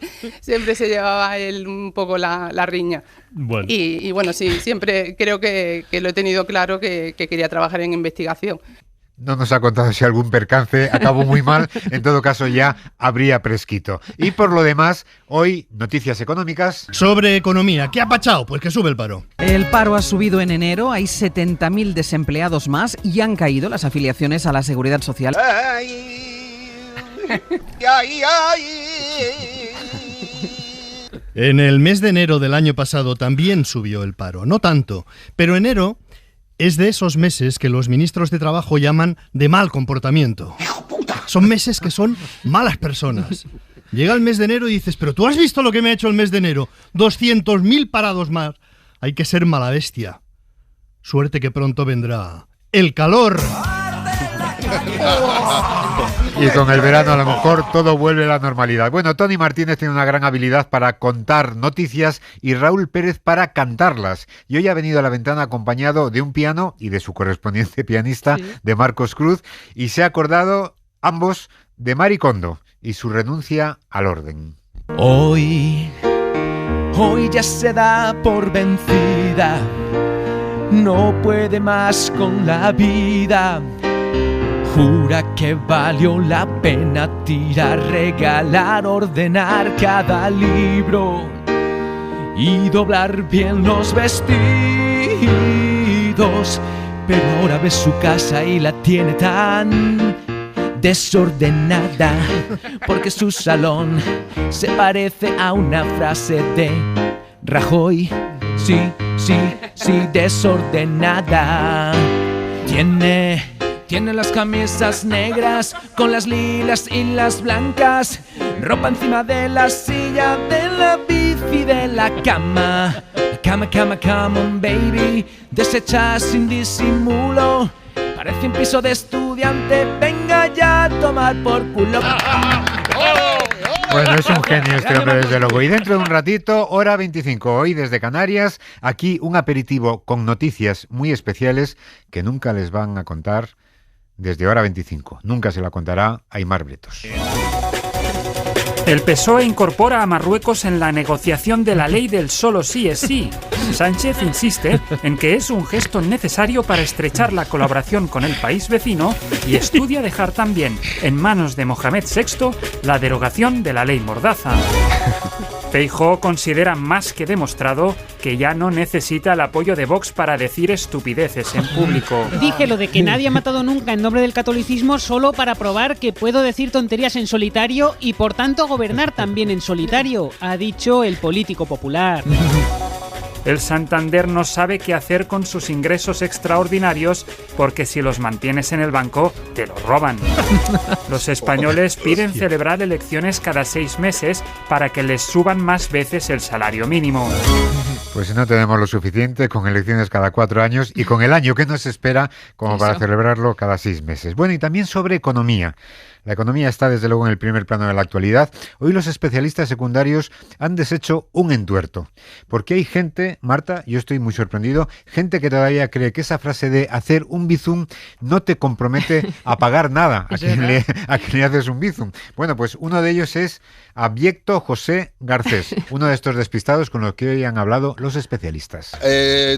se llevaba él un poco la riña. Bueno. Y bueno, sí, siempre creo que lo he tenido claro que quería trabajar en investigación. No nos ha contado si algún percance acabó muy mal, en todo caso ya habría prescrito. Y por lo demás, hoy noticias económicas. Sobre economía, ¿qué ha pachado? Pues que sube el paro. El paro ha subido en enero, hay 70.000 desempleados más y han caído las afiliaciones a la Seguridad Social. En el mes de enero del año pasado también subió el paro, no tanto, pero enero es de esos meses que los ministros de Trabajo llaman de mal comportamiento. Son meses que son malas personas. Llega el mes de enero y dices, pero ¿tú has visto lo que me ha hecho el mes de enero? 200.000 parados más. Hay que ser mala bestia. Suerte que pronto vendrá el calor. Y con el verano a lo mejor todo vuelve a la normalidad. Bueno, Tony Martínez tiene una gran habilidad para contar noticias y Raúl Pérez para cantarlas. Y hoy ha venido a La Ventana acompañado de un piano y de su correspondiente pianista, de Marcos Cruz, y se ha acordado ambos de Mari Kondo y su renuncia al orden. Hoy ya se da por vencida, no puede más con la vida. Jura que valió la pena tirar, regalar, ordenar cada libro y doblar bien los vestidos. Pero ahora ve su casa y la tiene tan desordenada, porque su salón se parece a una frase de Rajoy. Sí, desordenada. Tiene las camisas negras con las lilas y las blancas, ropa encima de la silla, de la bici, de la cama. Come on baby, deshecha sin disimulo, parece un piso de estudiante, venga ya a tomar por culo. Bueno, es un genio este hombre, desde luego. Y dentro de un ratito, hora 25, hoy desde Canarias, aquí un aperitivo con noticias muy especiales que nunca les van a contar desde hora 25. Nunca se la contará Aimar Bretos. El PSOE incorpora a Marruecos en la negociación de la ley del solo sí es sí. Sánchez insiste en que es un gesto necesario para estrechar la colaboración con el país vecino y estudia dejar también en manos de Mohamed VI la derogación de la ley Mordaza. Feijóo considera más que demostrado que ya no necesita el apoyo de Vox para decir estupideces en público. Dije lo de que nadie ha matado nunca en nombre del catolicismo solo para probar que puedo decir tonterías en solitario y por tanto gobernar también en solitario, ha dicho el político popular. El Santander no sabe qué hacer con sus ingresos extraordinarios porque si los mantienes en el banco, te los roban. Los españoles piden celebrar elecciones cada 6 meses para que les suban más veces el salario mínimo. Pues no tenemos lo suficiente con elecciones cada 4 años y con el año que nos espera como para celebrarlo cada 6 meses. Bueno, y también sobre economía. La economía está desde luego en el primer plano de la actualidad. Hoy los especialistas secundarios han deshecho un entuerto. Porque hay gente, Marta, yo estoy muy sorprendido, gente que todavía cree que esa frase de hacer un bizum no te compromete a pagar nada a quien le haces un bizum. Bueno, pues uno de ellos es Abyecto José Garcés, uno de estos despistados con los que hoy han hablado los especialistas.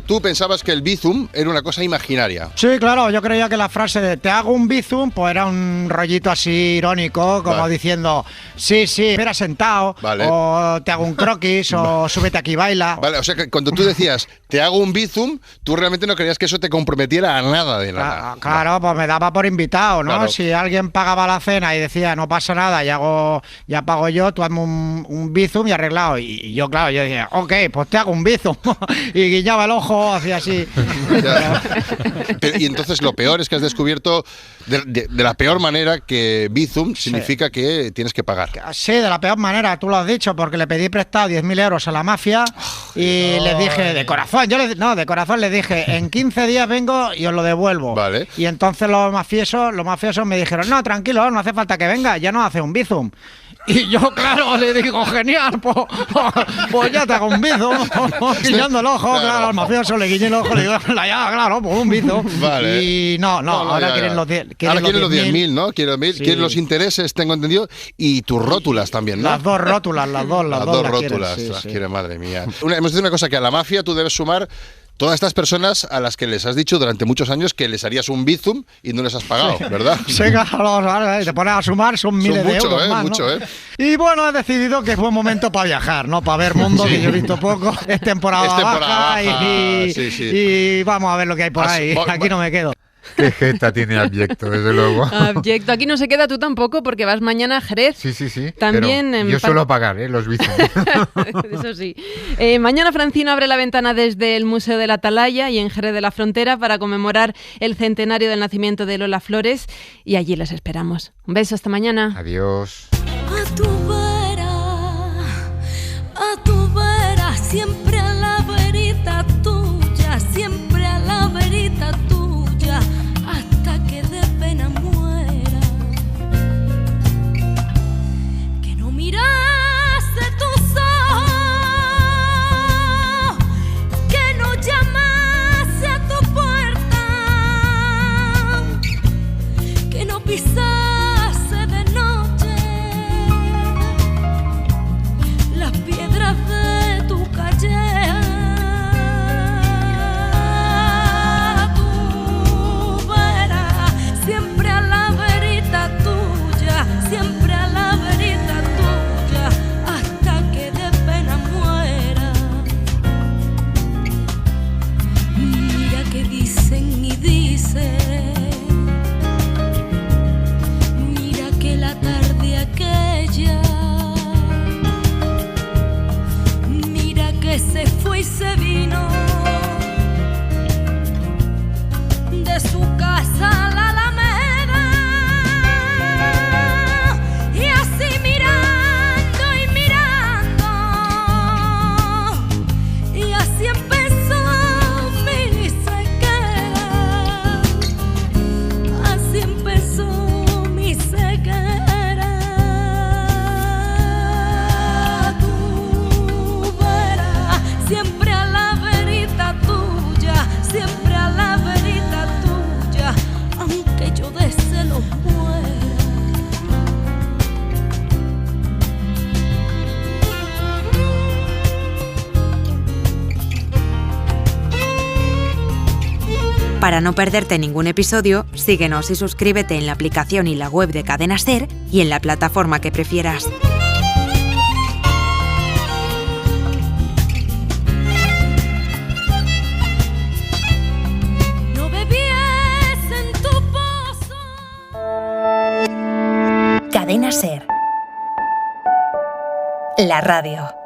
Tú pensabas que el bizum era una cosa imaginaria. Sí, claro, yo creía que la frase de te hago un bizum pues era un rollito así irónico, como diciendo sí, espera sentado, o te hago un croquis, o súbete aquí y baila. Vale, o sea que cuando tú decías te hago un bizum, tú realmente no creías que eso te comprometiera a nada de nada. Claro, pues me daba por invitado, ¿no? Claro. Si alguien pagaba la cena y decía no pasa nada, ya pago yo, tú hazme un bizum y arreglado. Y yo, claro, yo decía, ok, pues te hago un bizum. Y guiñaba el ojo, hacía así. Y entonces lo peor es que has descubierto de la peor manera que bizum significa que tienes que pagar. Sí, de la peor manera, tú lo has dicho, porque le pedí prestado 10.000 euros a la mafia y les dije, de corazón, de corazón les dije, en 15 días vengo y os lo devuelvo. Vale. Y entonces los mafiosos me dijeron, no, tranquilo, no hace falta que venga, ya no hace un bizum. Y yo, claro, le digo, genial, pues ya te hago un bizum, guiñando el ojo, claro, al mafioso le guiñé el ojo, le digo, ya, claro, pues un bizum. Vale. Y no, ahora quieren los 10.000. Ahora quieren los 10.000, ¿no? Quieren los intereses, tengo entendido, y tus rótulas también, ¿no? Las dos rótulas, las dos rótulas, las quiere, madre mía. Hemos dicho una cosa, que a la mafia tú debes sumar todas estas personas a las que les has dicho durante muchos años que les harías un bizum y no les has pagado, ¿verdad? Sí, claro, te pones a sumar, son miles de euros más, mucho, ¿no? Y bueno, he decidido que es buen momento para viajar, ¿no? Para ver mundo, que yo he visto poco. Es temporada baja y vamos a ver lo que hay por ahí. Aquí no me quedo. Qué jeta tiene Abyecto, desde luego. Abyecto. Aquí no se queda tú tampoco porque vas mañana a Jerez. Sí. También yo suelo pagar los bizums. Eso sí. Mañana Francino abre la ventana desde el Museo de la Atalaya y en Jerez de la Frontera para conmemorar el centenario del nacimiento de Lola Flores y allí les esperamos. Un beso, hasta mañana. Adiós. A tu vera, siempre a la verita tuya, siempre a la verita tuya, hasta que de pena muera. Que no mirase tus ojos, que no llamase a tu puerta, que no pisase de noche las piedras de tu calle. Tú verás siempre a la verita tuya, siempre a la verita tuya, hasta que de pena muera. Mira que dicen y dicen, mira que la tarde aquella, que se fue y se vino de su casa a la Alameda, y así mirando y mirando, y así empezó mi sequera, así empezó mi sequera. Siempre a la verita tuya, siempre a la verita tuya, aunque yo de celos muera. Para no perderte ningún episodio, síguenos y suscríbete en la aplicación y la web de Cadena SER y en la plataforma que prefieras. Cadena SER. La radio.